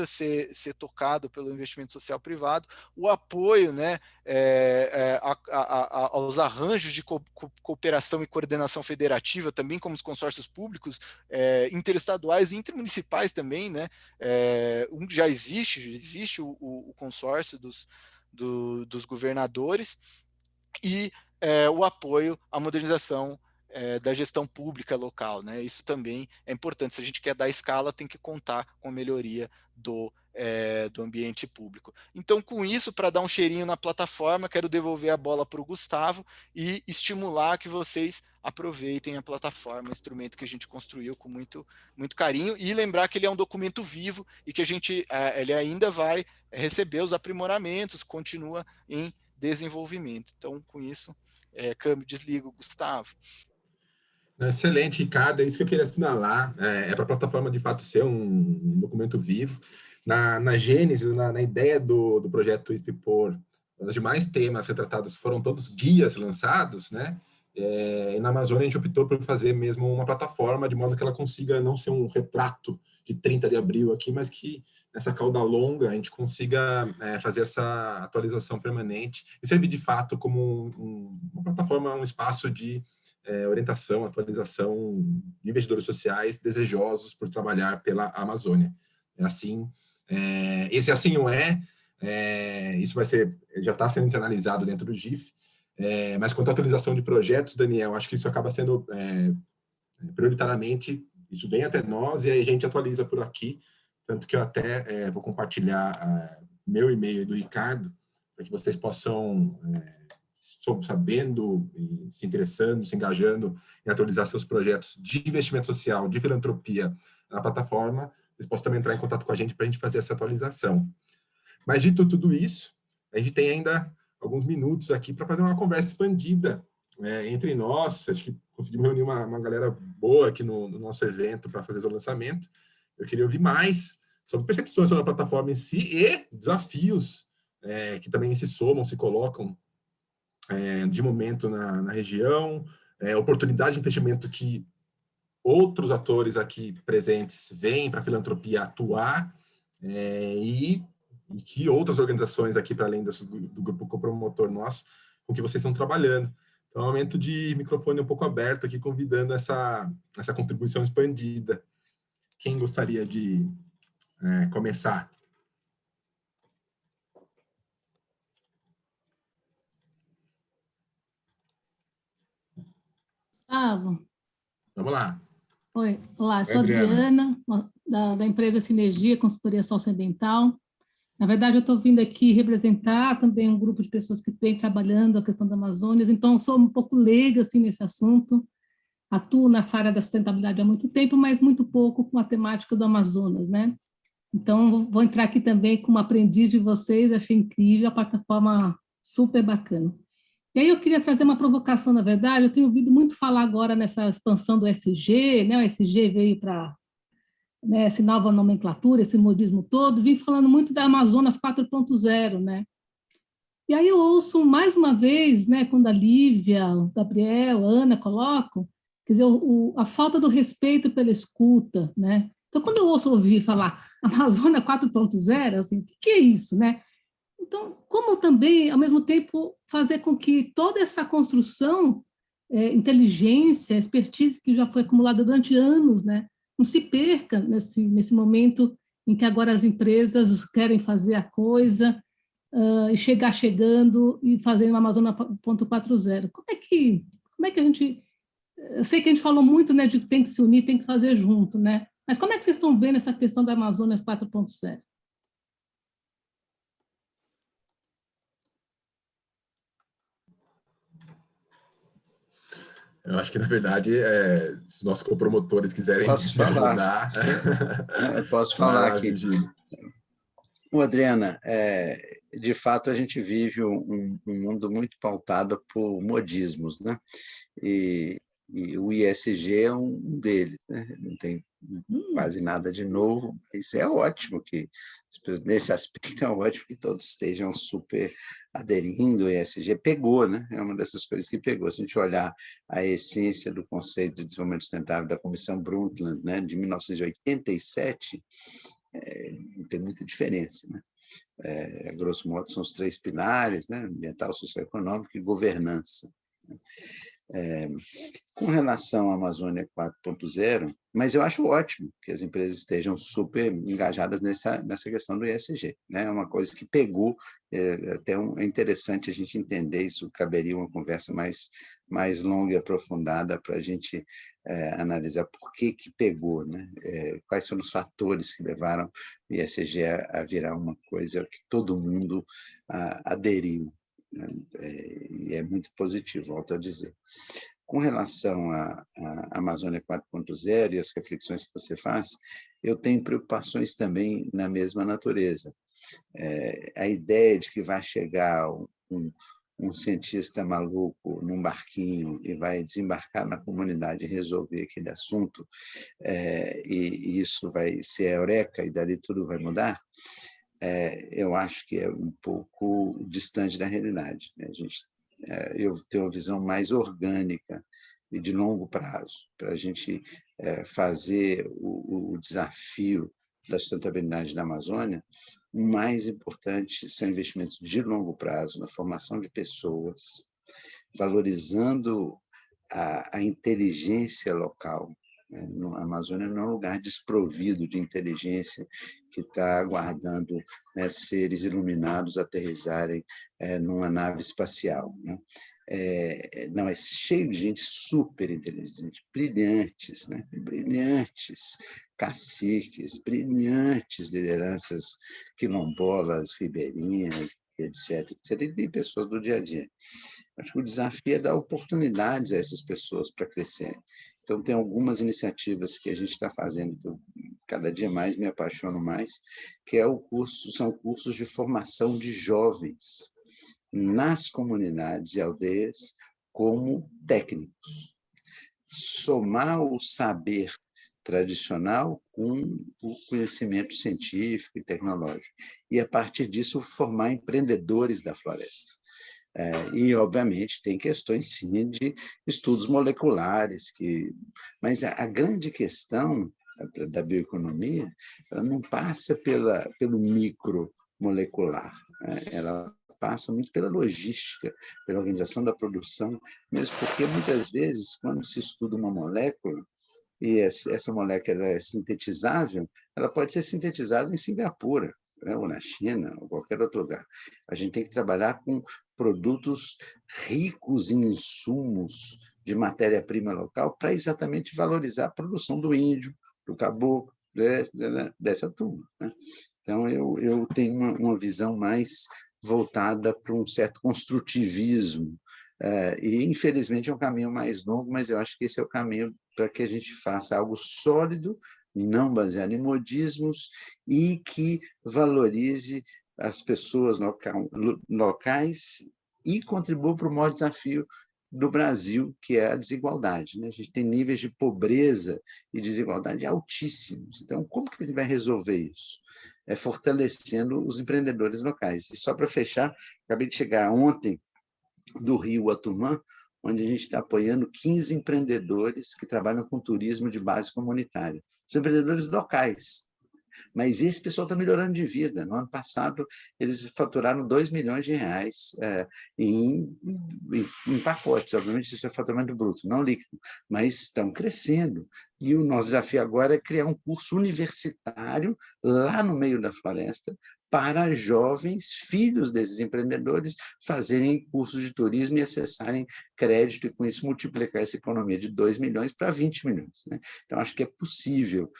ser tocado pelo investimento social privado, o apoio, né, aos arranjos de cooperação e coordenação federativa, também como os consórcios públicos, interestaduais e intermunicipais também, né, já existe o consórcio dos governadores, e o apoio à modernização da gestão pública local, né? Isso também é importante. Se a gente quer dar escala, tem que contar com a melhoria do ambiente público. Então, com isso, para dar um cheirinho na plataforma, quero devolver a bola para o Gustavo e estimular que vocês aproveitem a plataforma, instrumento que a gente construiu com muito, muito carinho, e lembrar que ele é um documento vivo e que ele ainda vai receber os aprimoramentos, continua em desenvolvimento. Então, com isso, câmbio, desligo, Gustavo. Excelente, Ricardo. É isso que eu queria assinalar. Para a plataforma, de fato, ser um documento vivo. Na gênese, na ideia do projeto Expor, os demais temas retratados foram todos guias lançados, né? E na Amazônia, a gente optou por fazer mesmo uma plataforma, de modo que ela consiga não ser um retrato de 30 de abril aqui, mas que nessa cauda longa a gente consiga fazer essa atualização permanente e servir, de fato, como uma plataforma, um espaço de orientação, atualização de investidores sociais desejosos por trabalhar pela Amazônia. Assim, esse assim o isso já está sendo internalizado dentro do GIF, mas quanto à atualização de projetos, Daniel, acho que isso acaba sendo prioritariamente, isso vem até nós e aí a gente atualiza por aqui, tanto que eu até vou compartilhar meu e-mail e do Ricardo, para que vocês possam sabendo, se interessando, se engajando em atualizar seus projetos de investimento social, de filantropia na plataforma, vocês possam também entrar em contato com a gente para a gente fazer essa atualização. Mas, dito tudo isso, a gente tem ainda alguns minutos aqui para fazer uma conversa expandida entre nós. Acho que conseguimos reunir uma galera boa aqui no nosso evento para fazer o lançamento. Eu queria ouvir mais sobre percepções sobre a plataforma em si e desafios que também se somam, se colocam de momento na região, oportunidade de investimento que outros atores aqui presentes veem para a filantropia atuar, e que outras organizações aqui, para além do grupo copromotor nosso, com que vocês estão trabalhando. Então, é um momento de microfone um pouco aberto aqui, convidando essa contribuição expandida. Quem gostaria de começar? Gustavo. Vamos lá. Oi, olá, sou a Adriana, da empresa Sinergia Consultoria Socioambiental. Na verdade, eu estou vindo aqui representar também um grupo de pessoas que vem trabalhando a questão da Amazônia, então sou um pouco leiga assim, nesse assunto, atuo nessa área da sustentabilidade há muito tempo, mas muito pouco com a temática do Amazonas, né? Então, vou entrar aqui também como aprendiz de vocês, achei incrível, a plataforma super bacana. E aí eu queria trazer uma provocação, na verdade, eu tenho ouvido muito falar agora nessa expansão do ESG, né? O ESG veio para, né, essa nova nomenclatura, esse modismo todo, vim falando muito da Amazonas 4.0, né? E aí eu ouço mais uma vez, né, quando a Lívia, o Gabriel, a Ana colocam, quer dizer, a falta do respeito pela escuta, né? Então, quando eu ouço ouvir falar Amazônia 4.0, assim, o que é isso, né? Então, como também, ao mesmo tempo, fazer com que toda essa construção, inteligência, expertise que já foi acumulada durante anos, né, não se perca nesse momento em que agora as empresas querem fazer a coisa e chegando e fazendo uma Amazônia 4.0. Como é que a gente... Eu sei que a gente falou muito, né, de que tem que se unir, tem que fazer junto, né? Mas como é que vocês estão vendo essa questão da Amazônia 4.0? Eu acho que, na verdade, se nossos copromotores quiserem Posso falar? mandar... Eu posso falar aqui. Virgílio. Adriana, de fato, a gente vive um mundo muito pautado por modismos, né? E o ISG é um deles, né? Não tem quase nada de novo. Isso é ótimo, nesse aspecto é ótimo que todos estejam super aderindo. O ISG pegou, né? É uma dessas coisas que pegou. Se a gente olhar a essência do conceito de desenvolvimento sustentável da Comissão Brundtland, né, de 1987, não tem muita diferença, né? Grosso modo, são os 3 pilares, né? Ambiental, socioeconômico e governança. Com relação à Amazônia 4.0, mas eu acho ótimo que as empresas estejam super engajadas nessa questão do ESG, né? É uma coisa que pegou, é interessante a gente entender isso, caberia uma conversa mais longa e aprofundada para a gente analisar por que pegou, né? Quais foram os fatores que levaram o ESG a virar uma coisa que todo mundo aderiu, né? E é muito positivo, volto a dizer. Com relação à Amazônia 4.0 e as reflexões que você faz, eu tenho preocupações também na mesma natureza. A ideia de que vai chegar um cientista maluco num barquinho e vai desembarcar na comunidade e resolver aquele assunto, e isso vai ser eureka e dali tudo vai mudar, eu acho que é um pouco distante da realidade, né? Eu tenho uma visão mais orgânica e de longo prazo, para a gente fazer o desafio da sustentabilidade da Amazônia. O mais importante são investimentos de longo prazo na formação de pessoas, valorizando a inteligência local. A Amazônia não é um lugar desprovido de inteligência que está aguardando, né, seres iluminados aterrissarem numa nave espacial, né? Não, é cheio de gente super inteligente, brilhantes, né? Brilhantes caciques, brilhantes lideranças quilombolas, ribeirinhas, etc. E tem pessoas do dia a dia. Acho que o desafio é dar oportunidades a essas pessoas para crescerem. Então, tem algumas iniciativas que a gente está fazendo, que eu cada dia mais me apaixono mais, que são cursos de formação de jovens nas comunidades e aldeias como técnicos. Somar o saber tradicional com o conhecimento científico e tecnológico. E, a partir disso, formar empreendedores da floresta. E, obviamente, tem questões, sim, de estudos moleculares, mas a grande questão da bioeconomia, ela não passa pelo micromolecular, né? Ela passa muito pela logística, pela organização da produção, mesmo porque, muitas vezes, quando se estuda uma molécula, e essa molécula é sintetizável, ela pode ser sintetizada em Singapura, né, ou na China, ou qualquer outro lugar. A gente tem que trabalhar com produtos ricos em insumos de matéria-prima local para exatamente valorizar a produção do índio, do caboclo, dessa turma, né? Então, eu tenho uma visão mais voltada para um certo construtivismo, e, infelizmente, é um caminho mais longo, mas eu acho que esse é o caminho para que a gente faça algo sólido, não baseado em modismos e que valorize as pessoas locais e contribua para o maior desafio do Brasil, que é a desigualdade, né? A gente tem níveis de pobreza e desigualdade altíssimos. Então, como que a gente vai resolver isso? É fortalecendo os empreendedores locais. E só para fechar, acabei de chegar ontem do Rio a Tumã, onde a gente está apoiando 15 empreendedores que trabalham com turismo de base comunitária. São empreendedores locais, mas esse pessoal está melhorando de vida. No ano passado, eles faturaram R$2 milhões em pacotes. Obviamente, isso é faturamento bruto, não líquido, mas estão crescendo. E o nosso desafio agora é criar um curso universitário lá no meio da floresta para jovens, filhos desses empreendedores, fazerem cursos de turismo e acessarem crédito e, com isso, multiplicar essa economia de 2 milhões para 20 milhões. Né? Então, acho que é possível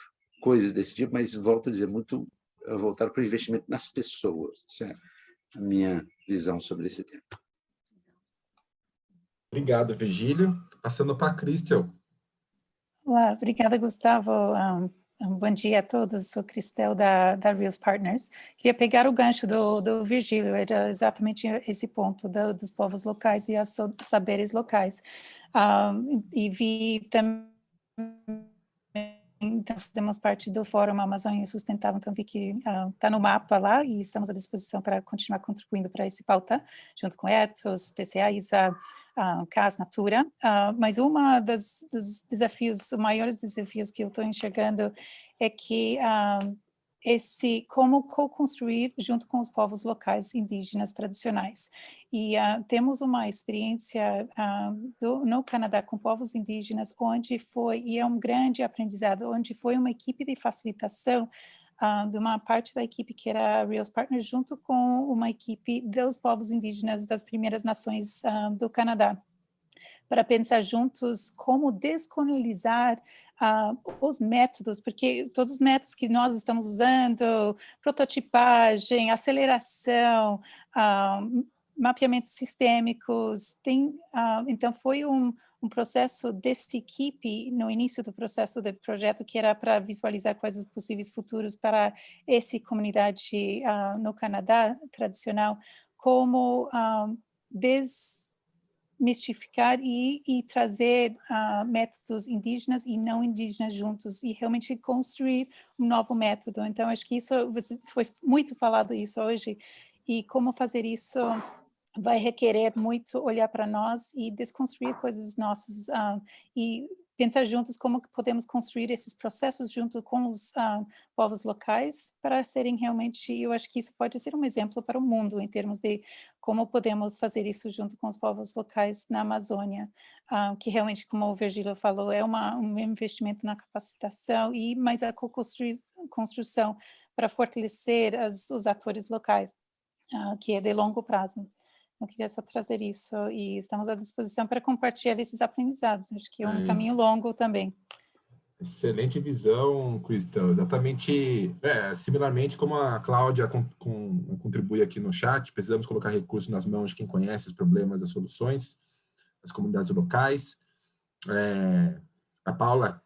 coisas desse tipo, mas volto a dizer, muito voltar para o investimento nas pessoas. Essa é a minha visão sobre esse tema. Obrigado, Virgílio. Passando para a Cristel. Olá, obrigada, Gustavo. Bom dia a todos, sou Cristel da Reels Partners. Queria pegar o gancho do Virgílio, era exatamente esse ponto dos povos locais e os saberes locais. E vi também, então, fazemos parte do Fórum Amazônia Sustentável, então vi que está no mapa lá e estamos à disposição para continuar contribuindo para esse pauta, junto com Ethos, PCA, CAS, Natura. Mas dos desafios, os maiores desafios que eu estou enxergando é que como co-construir junto com os povos locais indígenas tradicionais. E temos uma experiência no Canadá com povos indígenas, e é um grande aprendizado, onde foi uma equipe de facilitação de uma parte da equipe que era a Reels Partners, junto com uma equipe dos povos indígenas das primeiras nações do Canadá, para pensar juntos como descolonizar os métodos, porque todos os métodos que nós estamos usando, prototipagem, aceleração, mapeamentos sistêmicos, então foi um processo dessa equipe no início do processo do projeto que era para visualizar quais os possíveis futuros para essa comunidade no Canadá tradicional, como desmistificar e trazer métodos indígenas e não indígenas juntos e realmente construir um novo método. Então, acho que isso foi muito falado isso hoje, e como fazer isso vai requerer muito olhar para nós e desconstruir coisas nossas e pensar juntos como podemos construir esses processos junto com os povos locais para serem realmente, eu acho que isso pode ser um exemplo para o mundo em termos de como podemos fazer isso junto com os povos locais na Amazônia, que realmente, como o Virgílio falou, é um investimento na capacitação mas a construção para fortalecer os atores locais, que é de longo prazo. Eu queria só trazer isso e estamos à disposição para compartilhar esses aprendizados. Acho que é um caminho longo também. Excelente visão, Cristel. Exatamente, similarmente como a Cláudia contribui aqui no chat, precisamos colocar recursos nas mãos de quem conhece os problemas, as soluções, as comunidades locais. A Paula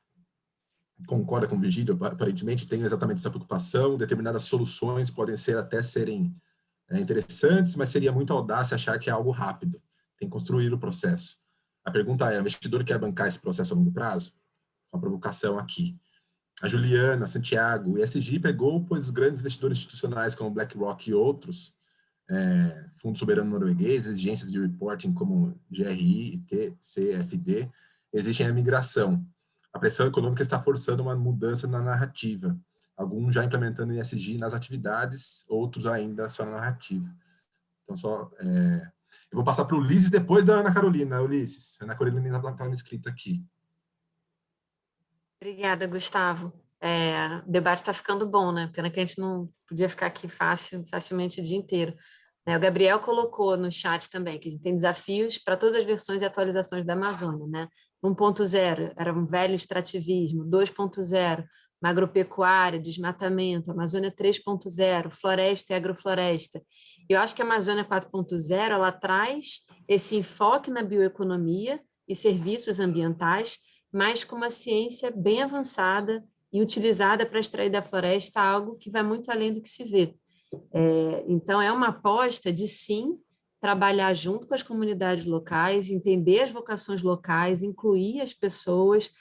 concorda com o Virgílio, aparentemente tem exatamente essa preocupação, determinadas soluções podem serem interessantes, mas seria muito audácia achar que é algo rápido. Tem que construir o processo. A pergunta é, o investidor quer bancar esse processo a longo prazo? Uma provocação aqui. A Juliana, Santiago, o ESG pegou, pois os grandes investidores institucionais como BlackRock e outros, Fundo Soberano Norueguês, exigências de reporting como GRI e TCFD, exigem a migração. A pressão econômica está forçando uma mudança na narrativa. Alguns já implementando ESG nas atividades, outros ainda só na narrativa. Então, eu vou passar para o Ulisses depois da Ana Carolina. Ulisses, a Ana Carolina está inscrita aqui. Obrigada, Gustavo. O debate está ficando bom, né? Pena que a gente não podia ficar aqui facilmente o dia inteiro. O Gabriel colocou no chat também que a gente tem desafios para todas as versões e atualizações da Amazônia, né? 1.0 era um velho extrativismo, 2.0 uma agropecuária, desmatamento, Amazônia 3.0, floresta e agrofloresta. Eu acho que a Amazônia 4.0 ela traz esse enfoque na bioeconomia e serviços ambientais, mas com uma ciência bem avançada e utilizada para extrair da floresta algo que vai muito além do que se vê. Então, é uma aposta de, sim, trabalhar junto com as comunidades locais, entender as vocações locais, incluir as pessoas,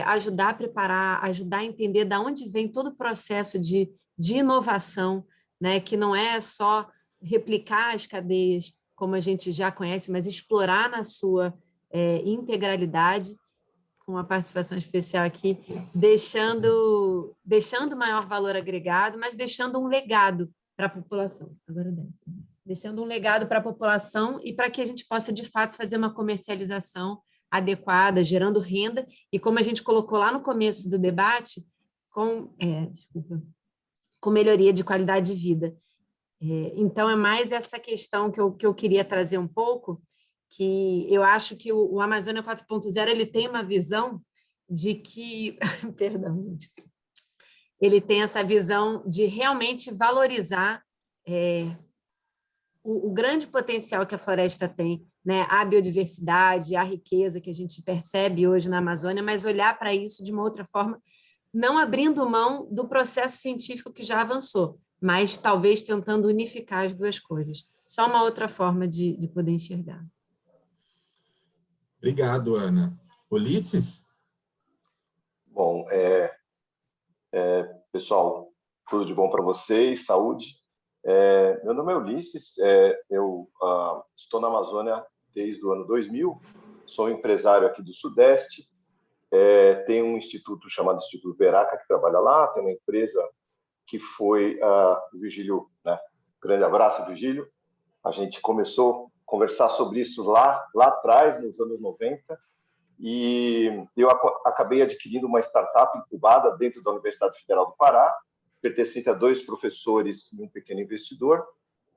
ajudar a preparar, ajudar a entender de onde vem todo o processo de inovação, né? Que não é só replicar as cadeias, como a gente já conhece, mas explorar na sua integralidade, com uma participação especial aqui, deixando maior valor agregado, mas deixando um legado para a população. Agora desce. Deixando um legado para a população e para que a gente possa, de fato, fazer uma comercialização adequada, gerando renda, e como a gente colocou lá no começo do debate, com melhoria de qualidade de vida. Então, é mais essa questão que eu queria trazer um pouco, que eu acho que o Amazônia 4.0 ele tem uma visão de que... Perdão, gente. Ele tem essa visão de realmente valorizar o grande potencial que a floresta tem, né? A biodiversidade, a riqueza que a gente percebe hoje na Amazônia, mas olhar para isso de uma outra forma, não abrindo mão do processo científico que já avançou, mas talvez tentando unificar as duas coisas. Só uma outra forma de poder enxergar. Obrigado, Ana. Ulisses? Bom, pessoal, tudo de bom para vocês, saúde. Meu nome é Ulisses, eu estou na Amazônia desde o ano 2000, sou empresário aqui do Sudeste, tenho um instituto chamado Instituto Veraca, que trabalha lá, tem uma empresa que foi o Virgílio, né? Grande abraço, Virgílio. A gente começou a conversar sobre isso lá atrás, nos anos 90, e eu acabei adquirindo uma startup incubada dentro da Universidade Federal do Pará, pertencente a 2 professores e um pequeno investidor,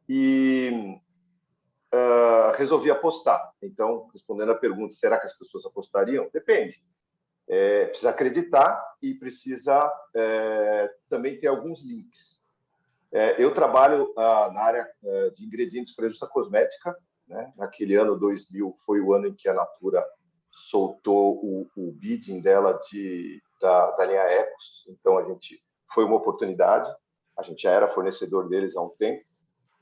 e resolvi apostar. Então, respondendo a pergunta, será que as pessoas apostariam? Depende. Precisa acreditar e precisa também ter alguns links. Eu trabalho na área de ingredientes para a indústria cosmética, né? Naquele ano 2000 foi o ano em que a Natura soltou o bidding dela da linha Ecos, então foi uma oportunidade, a gente já era fornecedor deles há um tempo,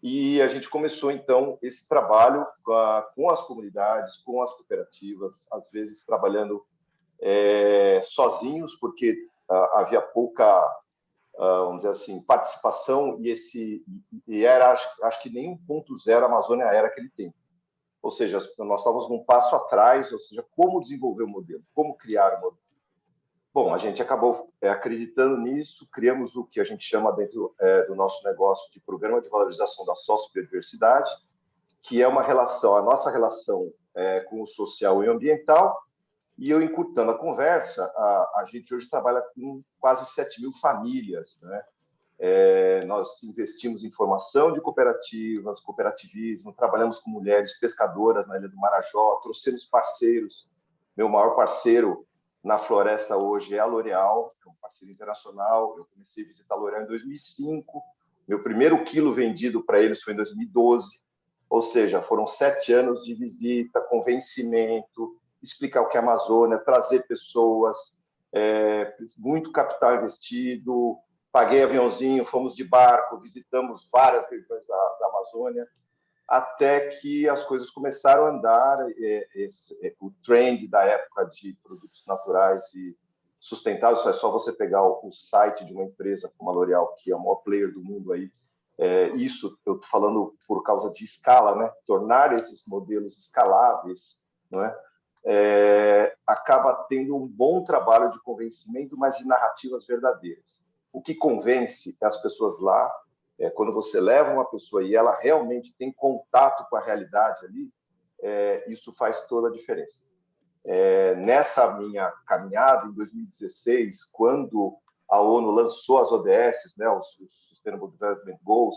e a gente começou, então, esse trabalho com as comunidades, com as cooperativas, às vezes trabalhando sozinhos, porque havia pouca, vamos dizer assim, participação, e era, acho que nem 1.0 a Amazônia era aquele tempo. Ou seja, nós estávamos num passo atrás, ou seja, como desenvolver o modelo, como criar o modelo. Bom, a gente acabou acreditando nisso, criamos o que a gente chama dentro do nosso negócio de Programa de Valorização da Sociobiodiversidade, que é uma relação, a nossa relação com o social e o ambiental, e eu encurtando a conversa, a gente hoje trabalha com quase 7.000 famílias, né? Nós investimos em formação de cooperativas, cooperativismo, trabalhamos com mulheres pescadoras na Ilha do Marajó, trouxemos parceiros. Meu maior parceiro na floresta hoje é a L'Oréal, que é um parceiro internacional. Eu comecei a visitar a L'Oréal em 2005. Meu primeiro quilo vendido para eles foi em 2012. Ou seja, foram 7 anos de visita, convencimento, explicar o que é a Amazônia, trazer pessoas, muito capital investido. Paguei aviãozinho, fomos de barco, visitamos várias regiões da Amazônia, até que as coisas começaram a andar. O trend da época de produtos naturais e sustentáveis, é só você pegar o site de uma empresa como a L'Oréal, que é o maior player do mundo aí. Isso eu estou falando por causa de escala, né? Tornar esses modelos escaláveis, não é? Acaba tendo um bom trabalho de convencimento, mas de narrativas verdadeiras. O que convence as pessoas lá, quando você leva uma pessoa e ela realmente tem contato com a realidade ali, isso faz toda a diferença. Nessa minha caminhada, em 2016, quando a ONU lançou as ODS, né, os Sustainable Development Goals,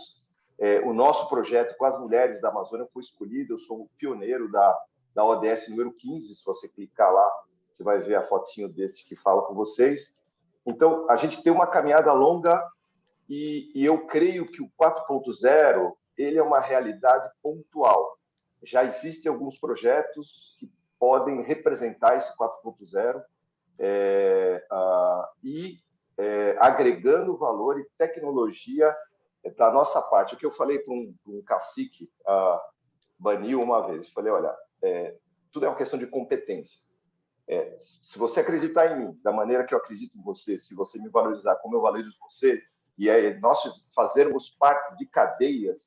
o nosso projeto com as mulheres da Amazônia foi escolhido. Eu sou o pioneiro da ODS número 15, se você clicar lá, você vai ver a fotinho desse que fala com vocês. Então, a gente tem uma caminhada longa e eu creio que o 4.0 ele é uma realidade pontual. Já existem alguns projetos que podem representar esse 4.0 e agregando valor e tecnologia da nossa parte. O que eu falei para um cacique, Banil, uma vez, eu falei, olha, tudo é uma questão de competência. Se você acreditar em mim, da maneira que eu acredito em você, se você me valorizar como eu valorizo você, e aí nós fazermos parte de cadeias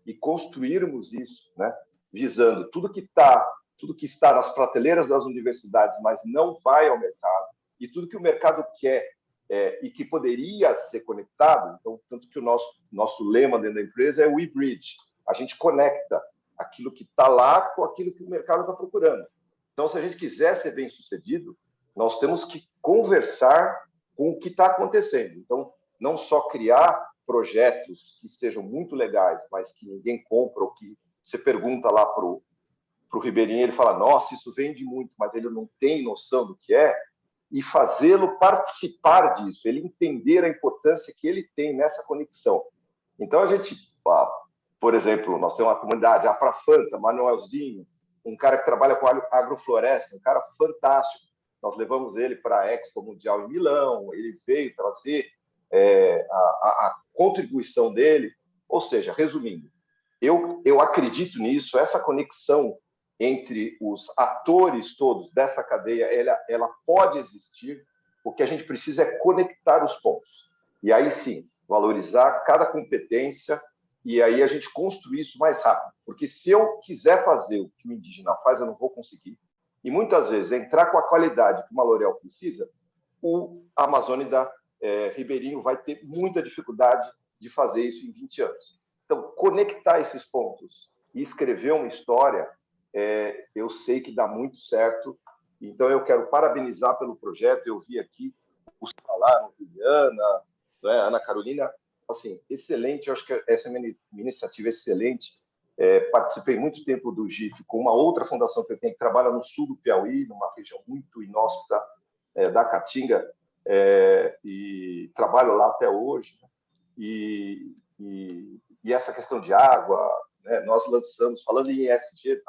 e construirmos isso, né, visando tudo que está nas prateleiras das universidades, mas não vai ao mercado, e tudo que o mercado quer e que poderia ser conectado. Então, tanto que o nosso lema dentro da empresa é We Bridge. A gente conecta aquilo que está lá com aquilo que o mercado está procurando. Então, se a gente quiser ser bem-sucedido, nós temos que conversar com o que está acontecendo. Então, não só criar projetos que sejam muito legais, mas que ninguém compra, ou que você pergunta lá para o Ribeirinho, ele fala, nossa, isso vende muito, mas ele não tem noção do que é, e fazê-lo participar disso, ele entender a importância que ele tem nessa conexão. Então, a gente, por exemplo, nós temos uma comunidade, a Prafanta, Manuelzinho, um cara que trabalha com agrofloresta, um cara fantástico. Nós levamos ele para a Expo Mundial em Milão, ele veio trazer a contribuição dele. Ou seja, resumindo, eu acredito nisso, essa conexão entre os atores todos dessa cadeia, ela pode existir. O que a gente precisa é conectar os pontos. E aí sim, valorizar cada competência, e aí a gente construir isso mais rápido. Porque se eu quiser fazer o que o indígena faz, eu não vou conseguir. E muitas vezes, entrar com a qualidade que uma L'Oréal precisa, o Amazônia Ribeirinho vai ter muita dificuldade de fazer isso em 20 anos. Então, conectar esses pontos e escrever uma história, eu sei que dá muito certo. Então, eu quero parabenizar pelo projeto. Eu vi aqui, os falaram, Juliana, né, Ana Carolina, assim, excelente. Eu acho que essa é uma iniciativa excelente. Participei muito tempo do GIF com uma outra fundação que eu tenho, que trabalha no sul do Piauí, numa região muito inóspita da Caatinga, e trabalho lá até hoje. E essa questão de água, né, nós lançamos, falando em ESG,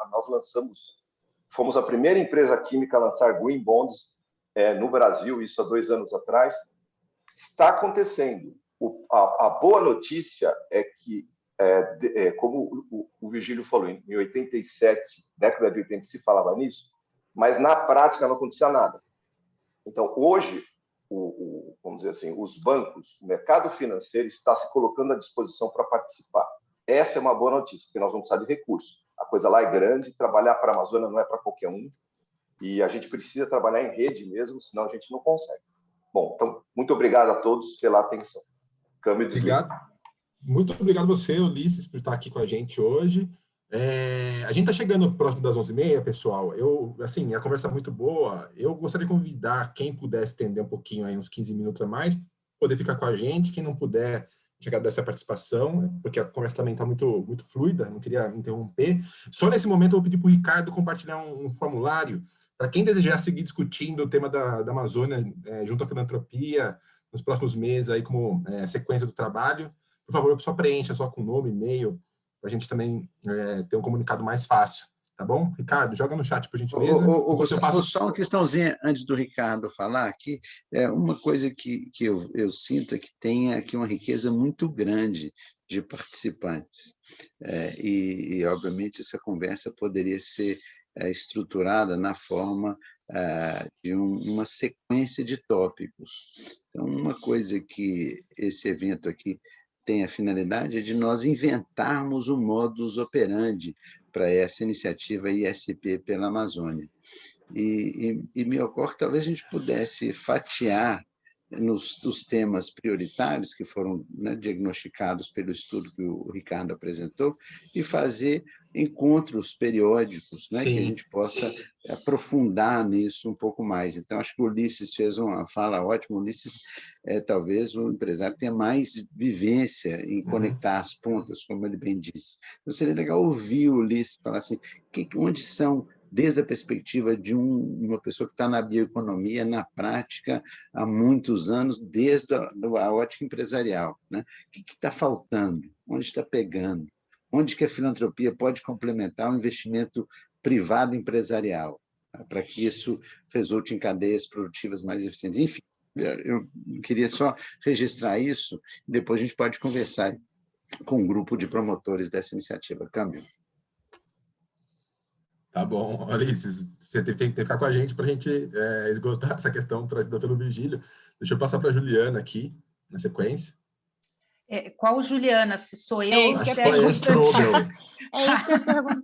fomos a primeira empresa química a lançar Green Bonds no Brasil, isso há 2 anos atrás. Está acontecendo. A boa notícia é que, como o Virgílio falou, em 87, década de 80, se falava nisso, mas na prática não acontecia nada. Então, hoje, vamos dizer assim, os bancos, o mercado financeiro está se colocando à disposição para participar. Essa é uma boa notícia, porque nós vamos precisar de recursos. A coisa lá é grande, trabalhar para a Amazônia não é para qualquer um, e a gente precisa trabalhar em rede mesmo, senão a gente não consegue. Bom, então, muito obrigado a todos pela atenção. Câmbio de obrigado. Muito obrigado a você, Ulisses, por estar aqui com a gente hoje. A gente está chegando próximo das 11h30, pessoal. Assim, a conversa é muito boa. Eu gostaria de convidar quem puder estender um pouquinho, aí, uns 15 minutos a mais, poder ficar com a gente. Quem não puder, a gente agradece a participação, porque a conversa também está muito, muito fluida, não queria interromper. Só nesse momento eu vou pedir para o Ricardo compartilhar um formulário para quem desejar seguir discutindo o tema da Amazônia junto à filantropia nos próximos meses, aí, como sequência do trabalho. Por favor, só preencha só com nome, e-mail, para a gente também ter um comunicado mais fácil, tá bom? Ricardo, joga no chat, por gentileza. Só uma questãozinha antes do Ricardo falar aqui, uma coisa que eu sinto é que tem aqui uma riqueza muito grande de participantes, e obviamente essa conversa poderia ser estruturada na forma de uma sequência de tópicos. Então, uma coisa que esse evento aqui tem a finalidade é de nós inventarmos um modus operandi para essa iniciativa ISP pela Amazônia. E me ocorre que talvez a gente pudesse fatiar nos temas prioritários que foram, né, diagnosticados pelo estudo que o Ricardo apresentou e fazer encontros periódicos, né, que a gente possa aprofundar nisso um pouco mais. Então, acho que o Ulisses fez uma fala ótima. O Ulisses talvez o empresário que tenha mais vivência em conectar as pontas, como ele bem disse. Então, seria legal ouvir o Ulisses falar assim, onde são, desde a perspectiva de uma pessoa que está na bioeconomia, na prática, há muitos anos, desde a ótica empresarial, né? O que está faltando? Onde está pegando? Onde que a filantropia pode complementar o investimento privado empresarial, para que isso resulte em cadeias produtivas mais eficientes? Enfim, Eu queria só registrar isso, depois a gente pode conversar com um grupo de promotores dessa iniciativa. Câmbio. Tá bom, Alice, você tem que ficar com a gente para a gente esgotar essa questão trazida pelo Virgílio. Deixa eu passar para a Juliana aqui, na sequência. Qual Juliana? Se sou eu, Acho que foi a Strobel. É isso que eu pergunto.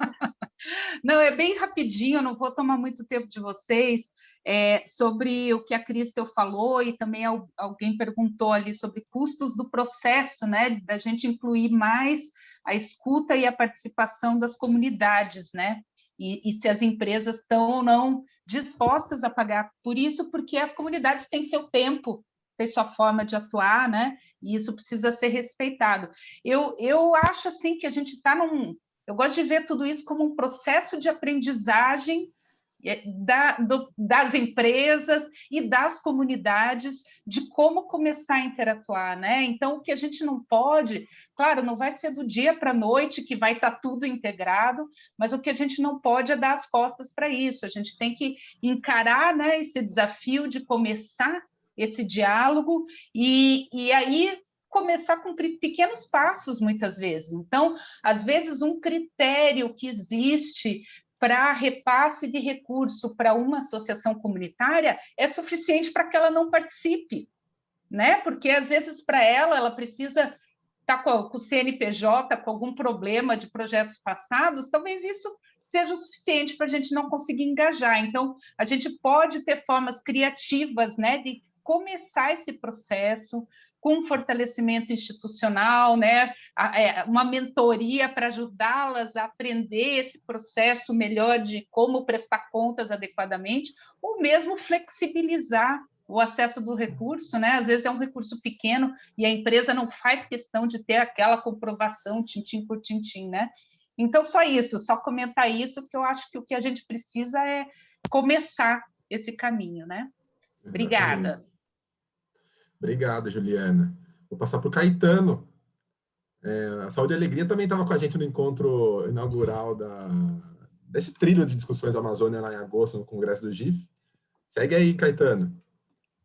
Não, é bem rapidinho, eu não vou tomar muito tempo de vocês, sobre o que a Cristel falou, e também alguém perguntou ali sobre custos do processo, né, da gente incluir mais a escuta e a participação das comunidades, né, e se as empresas estão ou não dispostas a pagar por isso, porque as comunidades têm seu tempo, têm sua forma de atuar, né, e isso precisa ser respeitado. Eu acho, assim, que a gente está eu gosto de ver tudo isso como um processo de aprendizagem das empresas e das comunidades de como começar a interatuar, né? Então, o que a gente não pode, claro, não vai ser do dia para a noite que vai estar tudo integrado, mas o que a gente não pode é dar as costas para isso. A gente tem que encarar, né, esse desafio de começar esse diálogo e aí começar a cumprir pequenos passos, muitas vezes. Então, às vezes, um critério que existe para repasse de recurso para uma associação comunitária é suficiente para que ela não participe, né? Porque, às vezes, para ela precisa estar com o CNPJ, com algum problema de projetos passados, talvez isso seja o suficiente para a gente não conseguir engajar. Então, a gente pode ter formas criativas, né, de começar esse processo com fortalecimento institucional, né? Uma mentoria para ajudá-las a aprender esse processo melhor de como prestar contas adequadamente, ou mesmo flexibilizar o acesso do recurso, né? Às vezes é um recurso pequeno e a empresa não faz questão de ter aquela comprovação tintim por tintim, né? Então, só isso, só comentar isso, que eu acho que o que a gente precisa é começar esse caminho, né? Obrigada. Exatamente. Obrigado, Juliana. Vou passar para o Caetano. A Saúde e Alegria também estava com a gente no encontro inaugural desse trilho de discussões da Amazônia lá em agosto, no Congresso do GIF. Segue aí, Caetano.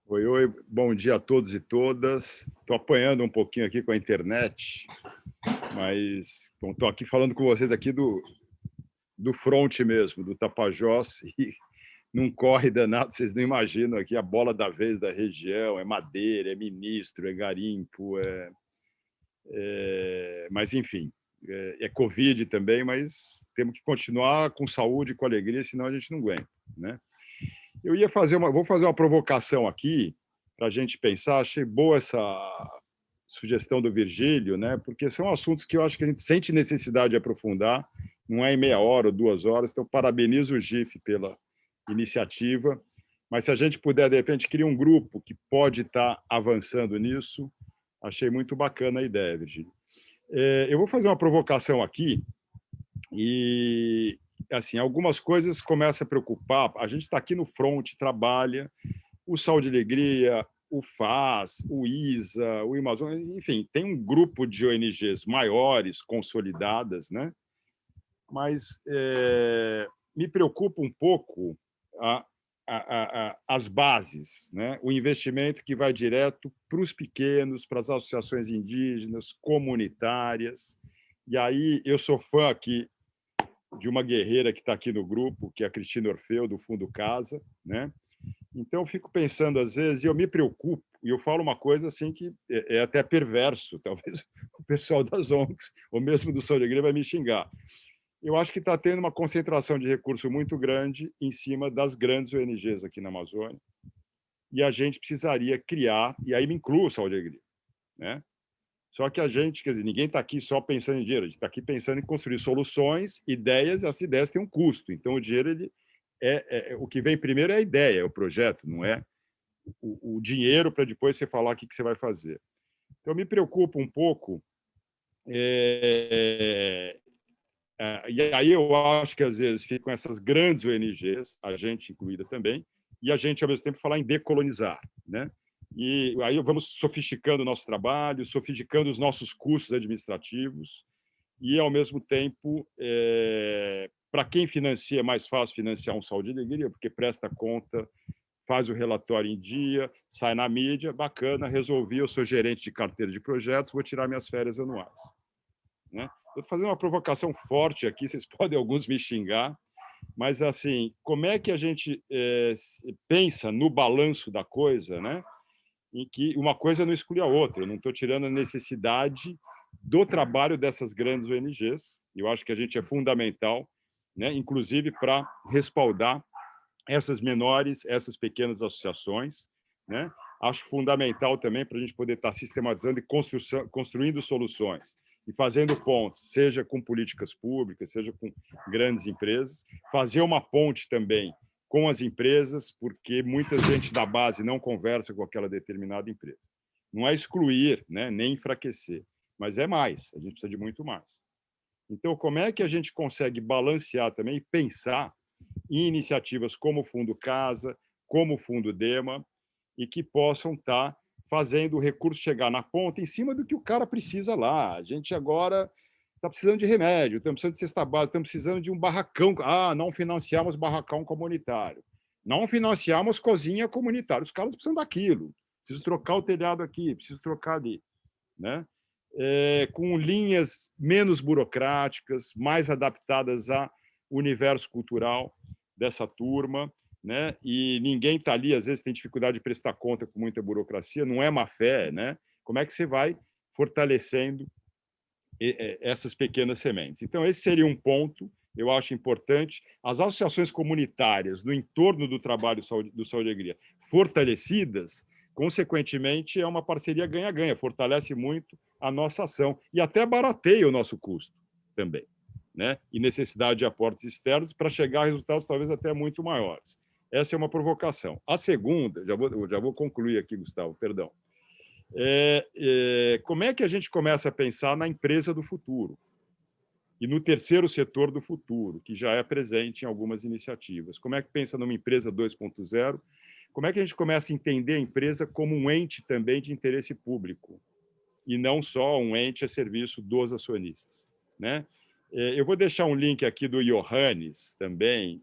Oi, bom dia a todos e todas. Estou apanhando um pouquinho aqui com a internet, mas estou aqui falando com vocês aqui do front mesmo, do Tapajós, e não corre danado, vocês não imaginam aqui a bola da vez da região, é madeira, é ministro, é garimpo, mas enfim, é Covid também, mas temos que continuar com saúde, com alegria, senão a gente não aguenta, né? Vou fazer uma provocação aqui para a gente pensar. Achei boa essa sugestão do Virgílio, né? Porque são assuntos que eu acho que a gente sente necessidade de aprofundar, não é em meia hora ou 2 horas, então parabenizo o GIF pela iniciativa, mas se a gente puder, de repente, criar um grupo que pode estar avançando nisso, achei muito bacana a ideia, Virgílio. Eu vou fazer uma provocação aqui, e assim, algumas coisas começam a preocupar. A gente está aqui no front, trabalha, o Saúde e Alegria, o FAS, o ISA, o Amazônia, enfim, tem um grupo de ONGs maiores, consolidadas, né? Mas me preocupa um pouco as bases, né? O investimento que vai direto para os pequenos, para as associações indígenas, comunitárias. E aí eu sou fã aqui de uma guerreira que está aqui no grupo, que é a Cristina Orfeu, do Fundo Casa, né? Então, eu fico pensando, às vezes, e eu me preocupo, e eu falo uma coisa assim que é até perverso, talvez o pessoal das ONGs, ou mesmo do Saúde e Alegria, vai me xingar. Eu acho que está tendo uma concentração de recurso muito grande em cima das grandes ONGs aqui na Amazônia, e a gente precisaria criar, e aí me incluo o Saúde e Alegria, né? Só que a gente, quer dizer, ninguém está aqui só pensando em dinheiro, a gente está aqui pensando em construir soluções, ideias, e essas ideias têm um custo. Então, o dinheiro, o que vem primeiro é a ideia, é o projeto, não é o dinheiro para depois você falar o que você vai fazer. Então, me preocupa um pouco, e aí eu acho que, às vezes, ficam essas grandes ONGs, a gente incluída também, e a gente, ao mesmo tempo, falar em decolonizar, né? E aí vamos sofisticando o nosso trabalho, sofisticando os nossos custos administrativos e, ao mesmo tempo, para quem financia, é mais fácil financiar um Saúde e Alegria, porque presta conta, faz o relatório em dia, sai na mídia, bacana, resolvi, eu sou gerente de carteira de projetos, vou tirar minhas férias anuais. Né? Estou fazendo uma provocação forte aqui, vocês podem alguns me xingar, mas, assim, como é que a gente pensa no balanço da coisa, né? Em que uma coisa não exclui a outra. Eu não estou tirando a necessidade do trabalho dessas grandes ONGs. Eu acho que a gente é fundamental, né? Inclusive para respaldar essas menores, essas pequenas associações, né? Acho fundamental também para a gente poder estar sistematizando e construindo soluções e fazendo pontes, seja com políticas públicas, seja com grandes empresas, fazer uma ponte também com as empresas, porque muita gente da base não conversa com aquela determinada empresa. Não é excluir, né, nem enfraquecer, mas é mais, a gente precisa de muito mais. Então, como é que a gente consegue balancear também e pensar em iniciativas como o Fundo Casa, como o Fundo Dema, e que possam estar fazendo o recurso chegar na ponta em cima do que o cara precisa lá. A gente agora está precisando de remédio, estamos precisando de cesta básica, estamos precisando de um barracão. Ah, não financiamos barracão comunitário. Não financiamos cozinha comunitária. Os caras precisam daquilo. Preciso trocar o telhado aqui, preciso trocar ali. Né? Com linhas menos burocráticas, mais adaptadas ao universo cultural dessa turma. Né? E ninguém está ali, às vezes tem dificuldade de prestar conta com muita burocracia, não é má fé, né? Como é que você vai fortalecendo essas pequenas sementes? Então, esse seria um ponto, eu acho importante. As associações comunitárias no entorno do trabalho do Saúde e Alegria fortalecidas, consequentemente, é uma parceria ganha-ganha, fortalece muito a nossa ação e até barateia o nosso custo também, né? E necessidade de aportes externos para chegar a resultados talvez até muito maiores. Essa é uma provocação. A segunda, já vou concluir aqui, Gustavo, perdão. Como é que a gente começa a pensar na empresa do futuro e no terceiro setor do futuro, que já é presente em algumas iniciativas? Como é que pensa numa empresa 2.0? Como é que a gente começa a entender a empresa como um ente também de interesse público e não só um ente a serviço dos acionistas, né? Eu vou deixar um link aqui do Johannes também,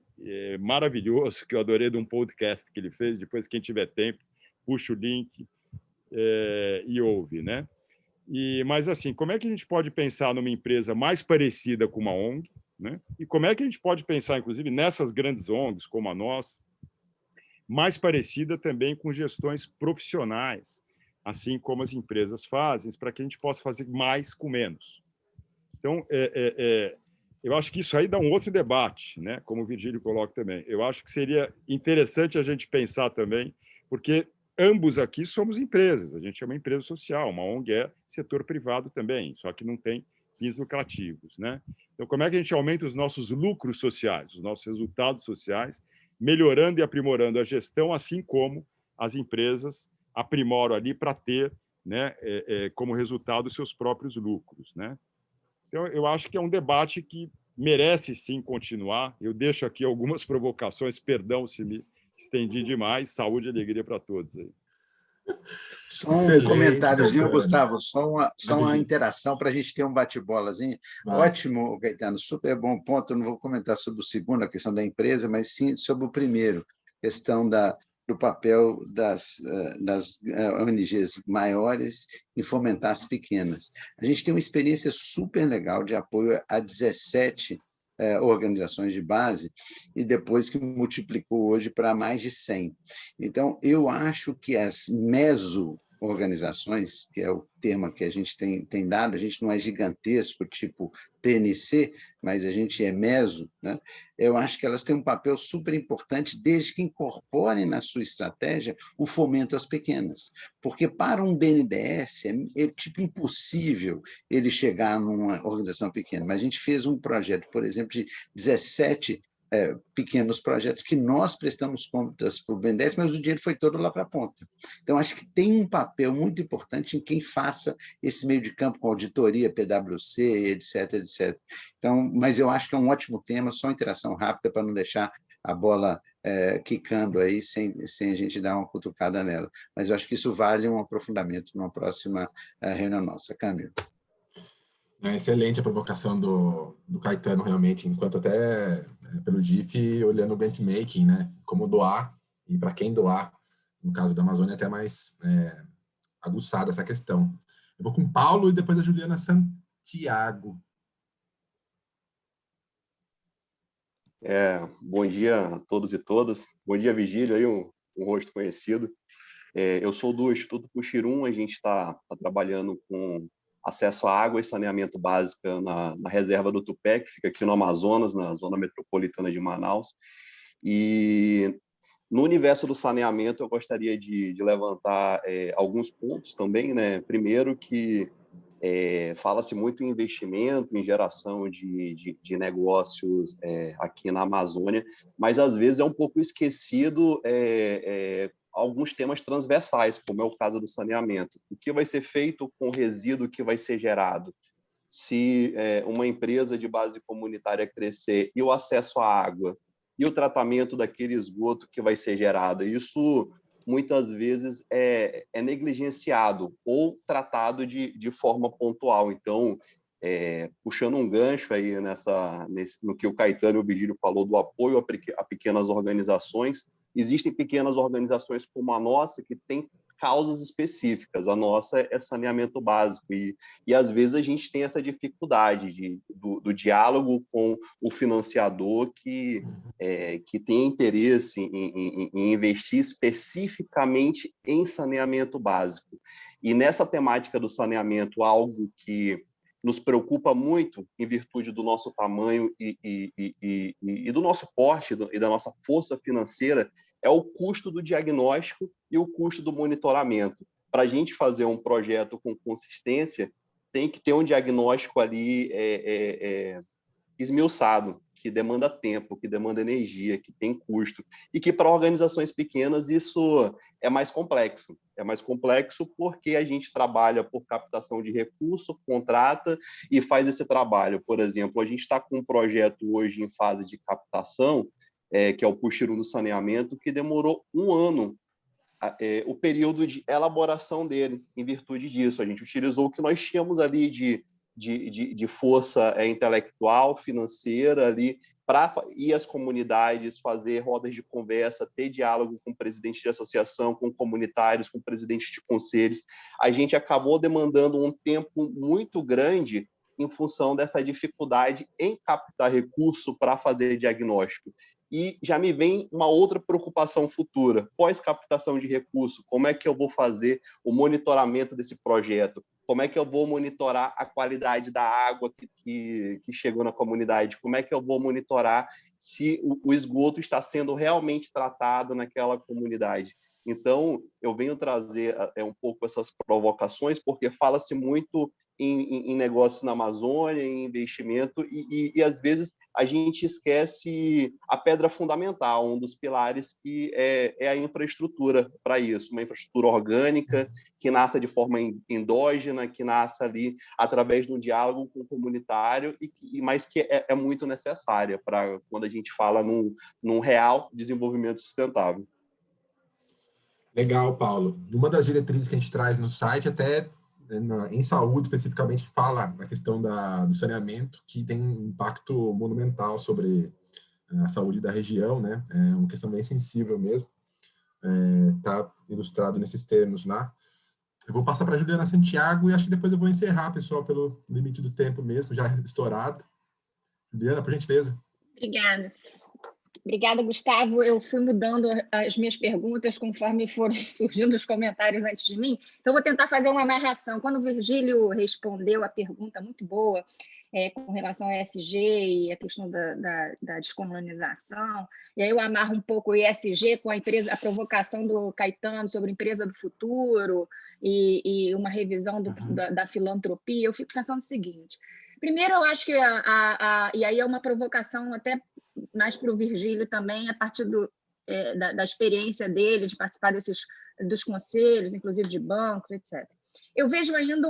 maravilhoso, que eu adorei, de um podcast que ele fez. Depois, quem tiver tempo, puxa o link e ouve, né? Mas, assim, como é que a gente pode pensar numa empresa mais parecida com uma ONG, né? E como é que a gente pode pensar, inclusive, nessas grandes ONGs, como a nossa, mais parecida também com gestões profissionais, assim como as empresas fazem, para que a gente possa fazer mais com menos. Então, eu acho que isso aí dá um outro debate, né? Como o Virgílio coloca também. Eu acho que seria interessante a gente pensar também, porque ambos aqui somos empresas, a gente é uma empresa social, uma ONG é setor privado também, só que não tem fins lucrativos, né? Então, como é que a gente aumenta os nossos lucros sociais, os nossos resultados sociais, melhorando e aprimorando a gestão, assim como as empresas aprimoram ali para ter, né, como resultado os seus próprios lucros, né? Então, eu acho que é um debate que merece, sim, continuar. Eu deixo aqui algumas provocações, perdão se me estendi demais. Saúde e alegria para todos aí. Só um comentáriozinho, Gustavo, só uma interação para a gente ter um bate-bolazinho. Ótimo, Caetano, super bom ponto. Eu não vou comentar sobre o segundo, a questão da empresa, mas sim sobre o primeiro, questão do papel das ONGs maiores em fomentar as pequenas. A gente tem uma experiência super legal de apoio a 17 organizações de base, e depois que multiplicou hoje para mais de 100. Então, eu acho que as meso-organizações, que é o termo que a gente tem dado, a gente não é gigantesco, tipo TNC, mas a gente é meso, né? Eu acho que elas têm um papel super importante, desde que incorporem na sua estratégia o fomento às pequenas. Porque para um BNDES é tipo impossível ele chegar numa organização pequena. Mas a gente fez um projeto, por exemplo, de 17 pequenos projetos que nós prestamos contas para o BNDES, mas o dinheiro foi todo lá para a ponta. Então, acho que tem um papel muito importante em quem faça esse meio de campo com auditoria, PwC, etc, etc. Então, mas eu acho que é um ótimo tema, só interação rápida para não deixar a bola quicando aí sem a gente dar uma cutucada nela. Mas eu acho que isso vale um aprofundamento numa próxima reunião nossa. Câmbio. É excelente a provocação do Caetano, realmente, enquanto até pelo GIF, olhando o grant making, né? Como doar e para quem doar, no caso da Amazônia, é até mais aguçada essa questão. Eu vou com o Paulo e depois a Juliana Santiago. Bom dia a todos e todas. Bom dia, Virgílio, aí um rosto conhecido. Eu sou do Instituto Puxirum, a gente está trabalhando com acesso à água e saneamento básico na reserva do Tupé, que fica aqui no Amazonas, na zona metropolitana de Manaus. E no universo do saneamento, eu gostaria de levantar alguns pontos também, né? Primeiro que fala-se muito em investimento, em geração de negócios aqui na Amazônia, mas às vezes é um pouco esquecido alguns temas transversais, como é o caso do saneamento. O que vai ser feito com o resíduo que vai ser gerado? Se uma empresa de base comunitária crescer e o acesso à água e o tratamento daquele esgoto que vai ser gerado, isso muitas vezes é negligenciado ou tratado de forma pontual. Então, puxando um gancho aí no que o Caetano e o Virgílio falou do apoio a pequenas organizações, existem pequenas organizações como a nossa que têm causas específicas. A nossa é saneamento básico e às vezes a gente tem essa dificuldade do diálogo com o financiador que tem interesse em investir especificamente em saneamento básico. E nessa temática do saneamento, algo que nos preocupa muito em virtude do nosso tamanho e do nosso porte e da nossa força financeira é o custo do diagnóstico e o custo do monitoramento. Para a gente fazer um projeto com consistência, tem que ter um diagnóstico ali esmiuçado, que demanda tempo, que demanda energia, que tem custo, e que para organizações pequenas isso é mais complexo. É mais complexo porque a gente trabalha por captação de recurso, contrata e faz esse trabalho. Por exemplo, a gente está com um projeto hoje em fase de captação, que é o Puxirum do Saneamento, que demorou 1 ano o período de elaboração dele, em virtude disso. A gente utilizou o que nós tínhamos ali de força intelectual, financeira ali, para ir às comunidades, fazer rodas de conversa, ter diálogo com presidentes de associação, com comunitários, com presidentes de conselhos. A gente acabou demandando um tempo muito grande em função dessa dificuldade em captar recurso para fazer diagnóstico. E já me vem uma outra preocupação futura, pós-captação de recurso, como é que eu vou fazer o monitoramento desse projeto? Como é que eu vou monitorar a qualidade da água que chegou na comunidade? Como é que eu vou monitorar se o esgoto está sendo realmente tratado naquela comunidade? Então, eu venho trazer um pouco essas provocações, porque fala-se muito em negócios na Amazônia, em investimento, e às vezes a gente esquece a pedra fundamental, um dos pilares que é a infraestrutura para isso, uma infraestrutura orgânica, que nasça de forma endógena, que nasça ali através de um diálogo com o comunitário, mas que é muito necessária para quando a gente fala num real desenvolvimento sustentável. Legal, Paulo. Uma das diretrizes que a gente traz no site, até em saúde especificamente, fala da questão do saneamento, que tem um impacto monumental sobre a saúde da região, né? É uma questão bem sensível mesmo. Está ilustrado nesses termos lá. Eu vou passar para a Juliana Santiago e acho que depois eu vou encerrar, pessoal, pelo limite do tempo mesmo, já estourado. Juliana, por gentileza. Obrigada. Obrigada, Gustavo. Eu fui mudando as minhas perguntas conforme foram surgindo os comentários antes de mim. Então, eu vou tentar fazer uma amarração. Quando o Virgílio respondeu a pergunta muito boa com relação ao ESG e a questão da descolonização, e aí eu amarro um pouco o ESG com a provocação do Caetano sobre a empresa do futuro e uma revisão da filantropia, eu fico pensando o seguinte. Primeiro, eu acho que, e aí é uma provocação até mais para o Virgílio também, a partir da experiência dele, de participar dos conselhos, inclusive de bancos, etc. Eu vejo ainda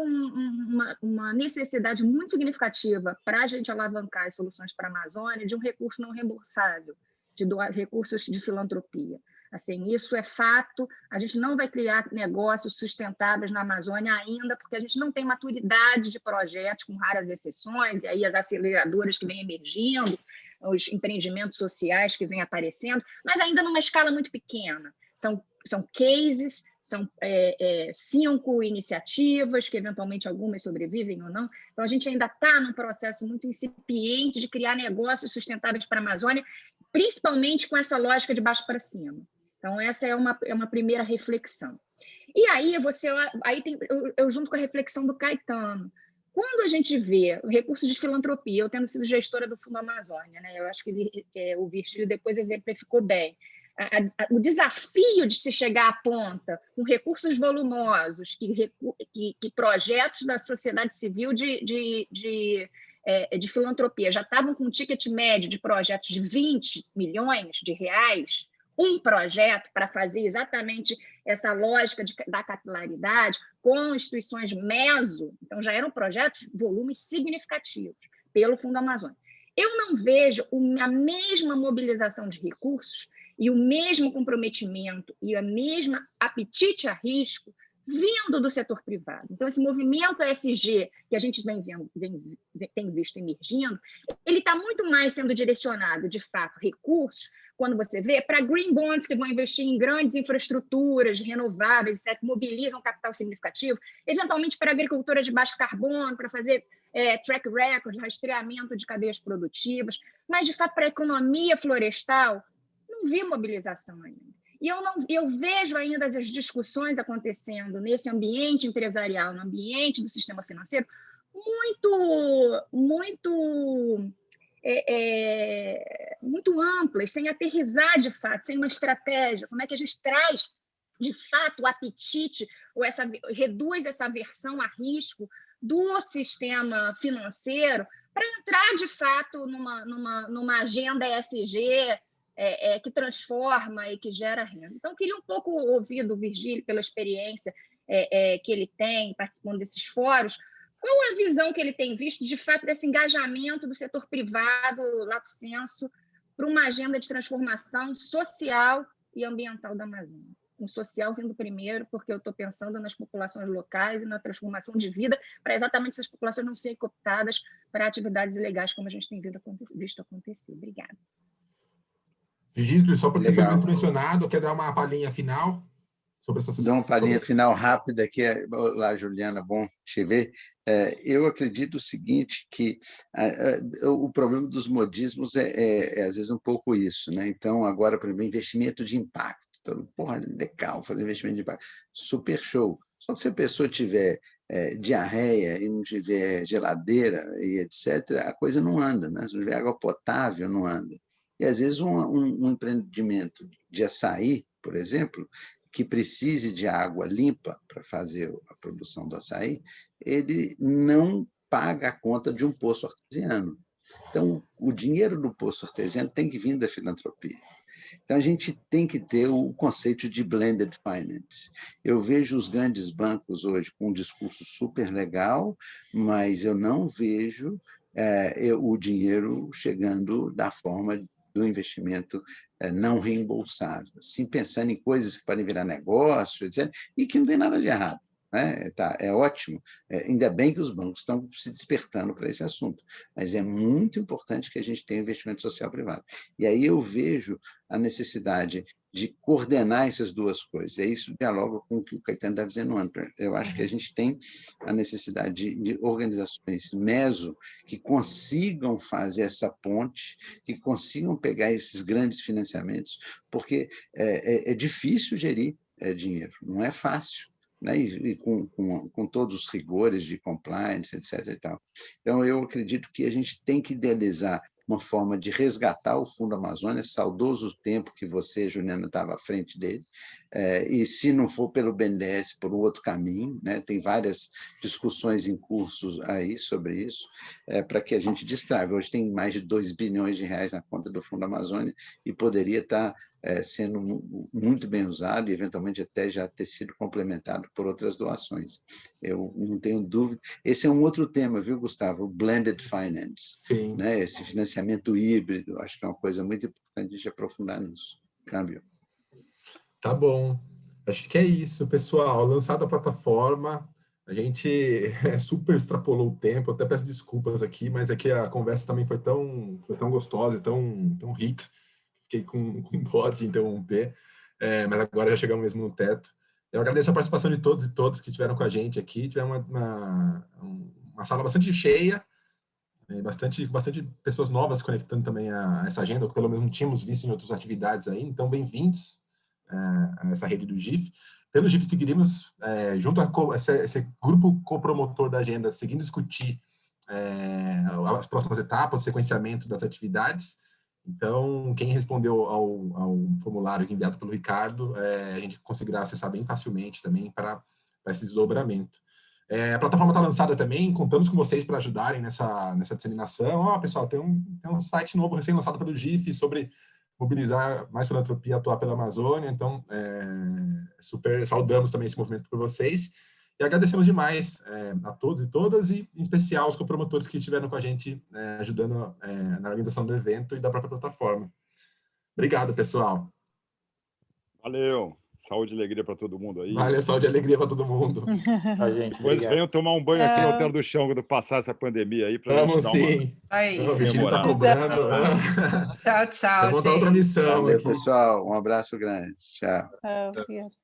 uma necessidade muito significativa para a gente alavancar as soluções para a Amazônia de um recurso não reembolsável, de recursos de filantropia. Assim, isso é fato, a gente não vai criar negócios sustentáveis na Amazônia ainda, porque a gente não tem maturidade de projetos, com raras exceções, e aí as aceleradoras que vêm emergindo, os empreendimentos sociais que vêm aparecendo, mas ainda numa escala muito pequena. São cases, são 5 iniciativas, que eventualmente algumas sobrevivem ou não. Então, a gente ainda está num processo muito incipiente de criar negócios sustentáveis para a Amazônia, principalmente com essa lógica de baixo para cima. Então, essa é uma primeira reflexão. E aí, eu junto com a reflexão do Caetano, quando a gente vê recursos de filantropia, eu tendo sido gestora do Fundo Amazônia, né, eu acho que o Virgílio depois exemplificou bem, o desafio de se chegar à ponta com recursos volumosos, que projetos da sociedade civil de filantropia já estavam com um ticket médio de projetos de 20 milhões de reais, um projeto para fazer exatamente essa lógica da capilaridade com instituições meso, então já eram projetos de volumes significativos pelo Fundo Amazônia. Eu não vejo a mesma mobilização de recursos e o mesmo comprometimento e a mesma apetite a risco vindo do setor privado. Então, esse movimento ESG que a gente tem visto emergindo, ele está muito mais sendo direcionado, de fato, recursos, quando você vê, para green bonds que vão investir em grandes infraestruturas renováveis, que mobilizam capital significativo, eventualmente para agricultura de baixo carbono, para fazer track record, rastreamento de cadeias produtivas, mas, de fato, para a economia florestal, não vi mobilização ainda. E eu vejo ainda as discussões acontecendo nesse ambiente empresarial, no ambiente do sistema financeiro, muito amplas, sem aterrissar de fato, sem uma estratégia. Como é que a gente traz, de fato, o apetite, ou reduz essa aversão a risco do sistema financeiro para entrar, de fato, numa agenda ESG, que transforma e que gera renda. Então, eu queria um pouco ouvir do Virgílio, pela experiência que ele tem participando desses fóruns, qual a visão que ele tem visto, de fato, desse engajamento do setor privado, lato sensu, para uma agenda de transformação social e ambiental da Amazônia. Um social vindo primeiro, porque eu estou pensando nas populações locais e na transformação de vida, para exatamente essas populações não serem cooptadas para atividades ilegais, como a gente tem visto acontecer. Obrigada. Virgílio, só porque você foi muito mencionado, quer dar uma palhinha final sobre essa sessão? Dá uma palhinha final rápida aqui. Olá, Juliana, bom te ver. Eu acredito o seguinte, que o problema dos modismos às vezes, um pouco isso, né? Então, agora, por exemplo, investimento de impacto. Então, porra, legal fazer investimento de impacto. Super show. Só que se a pessoa tiver diarreia e não tiver geladeira e etc., a coisa não anda, né? Se não tiver água potável, não anda. E, às vezes, um empreendimento de açaí, por exemplo, que precise de água limpa para fazer a produção do açaí, ele não paga a conta de um poço artesiano. Então, o dinheiro do poço artesiano tem que vir da filantropia. Então, a gente tem que ter o conceito de blended finance. Eu vejo os grandes bancos hoje com um discurso super legal, mas eu não vejo o dinheiro chegando da forma do investimento não reembolsável, sim, pensando em coisas que podem virar negócio, etc., e que não tem nada de errado. Né? É ótimo, ainda bem que os bancos estão se despertando para esse assunto, mas é muito importante que a gente tenha investimento social privado. E aí eu vejo a necessidade de coordenar essas duas coisas. E isso dialoga com o que o Caetano está dizendo antes. Eu acho que a gente tem a necessidade de organizações meso que consigam fazer essa ponte, que consigam pegar esses grandes financiamentos, porque é difícil gerir dinheiro, não é fácil. Né? E com todos os rigores de compliance, etc. E tal. Então, eu acredito que a gente tem que idealizar uma forma de resgatar o Fundo Amazônia, saudoso tempo que você, Juliana, estava à frente dele, e se não for pelo BNDES, por um outro caminho, né? Tem várias discussões em curso aí sobre isso, para que a gente destrave. Hoje tem mais de 2 bilhões de reais na conta do Fundo Amazônia e poderia estar sendo muito bem usado e, eventualmente, até já ter sido complementado por outras doações. Eu não tenho dúvida. Esse é um outro tema, viu, Gustavo? Blended finance. Sim. Né? Esse financiamento híbrido, acho que é uma coisa muito importante de aprofundar nisso. Câmbio. Tá bom. Acho que é isso, pessoal. Lançada a plataforma, A gente super extrapolou o tempo, até peço desculpas aqui, mas é que a conversa também foi tão gostosa e tão rica. Fiquei com dó de interromper, mas agora já chegamos mesmo no teto. Eu agradeço a participação de todos e todas que estiveram com a gente aqui. Tivemos uma sala bastante cheia, bastante pessoas novas conectando também a essa agenda, ou pelo menos não tínhamos visto em outras atividades aí. Então, bem-vindos a essa rede do GIF. Pelo GIF, seguiremos junto a esse grupo copromotor da agenda, seguindo discutir as próximas etapas, o sequenciamento das atividades. Então, quem respondeu ao formulário enviado pelo Ricardo, a gente conseguirá acessar bem facilmente também para esse desdobramento. A plataforma está lançada também, contamos com vocês para ajudarem nessa disseminação. Pessoal, tem um site novo recém-lançado pelo GIF sobre mobilizar mais filantropia e atuar pela Amazônia, então super saudamos também esse movimento por vocês e agradecemos demais a todos e todas, e em especial os copromotores que estiveram com a gente ajudando na organização do evento e da própria plataforma. Obrigado, pessoal. Valeu. Saúde e alegria para todo mundo aí. Valeu, saúde e alegria para todo mundo. A gente, depois venham tomar um banho aqui no Hotel do Chão quando passar essa pandemia aí. Vamos sim. O Virgílio está cobrando. Tchau, Vamos dar outra missão. Valeu, aqui. pessoal. Um abraço grande. Tchau. Obrigada.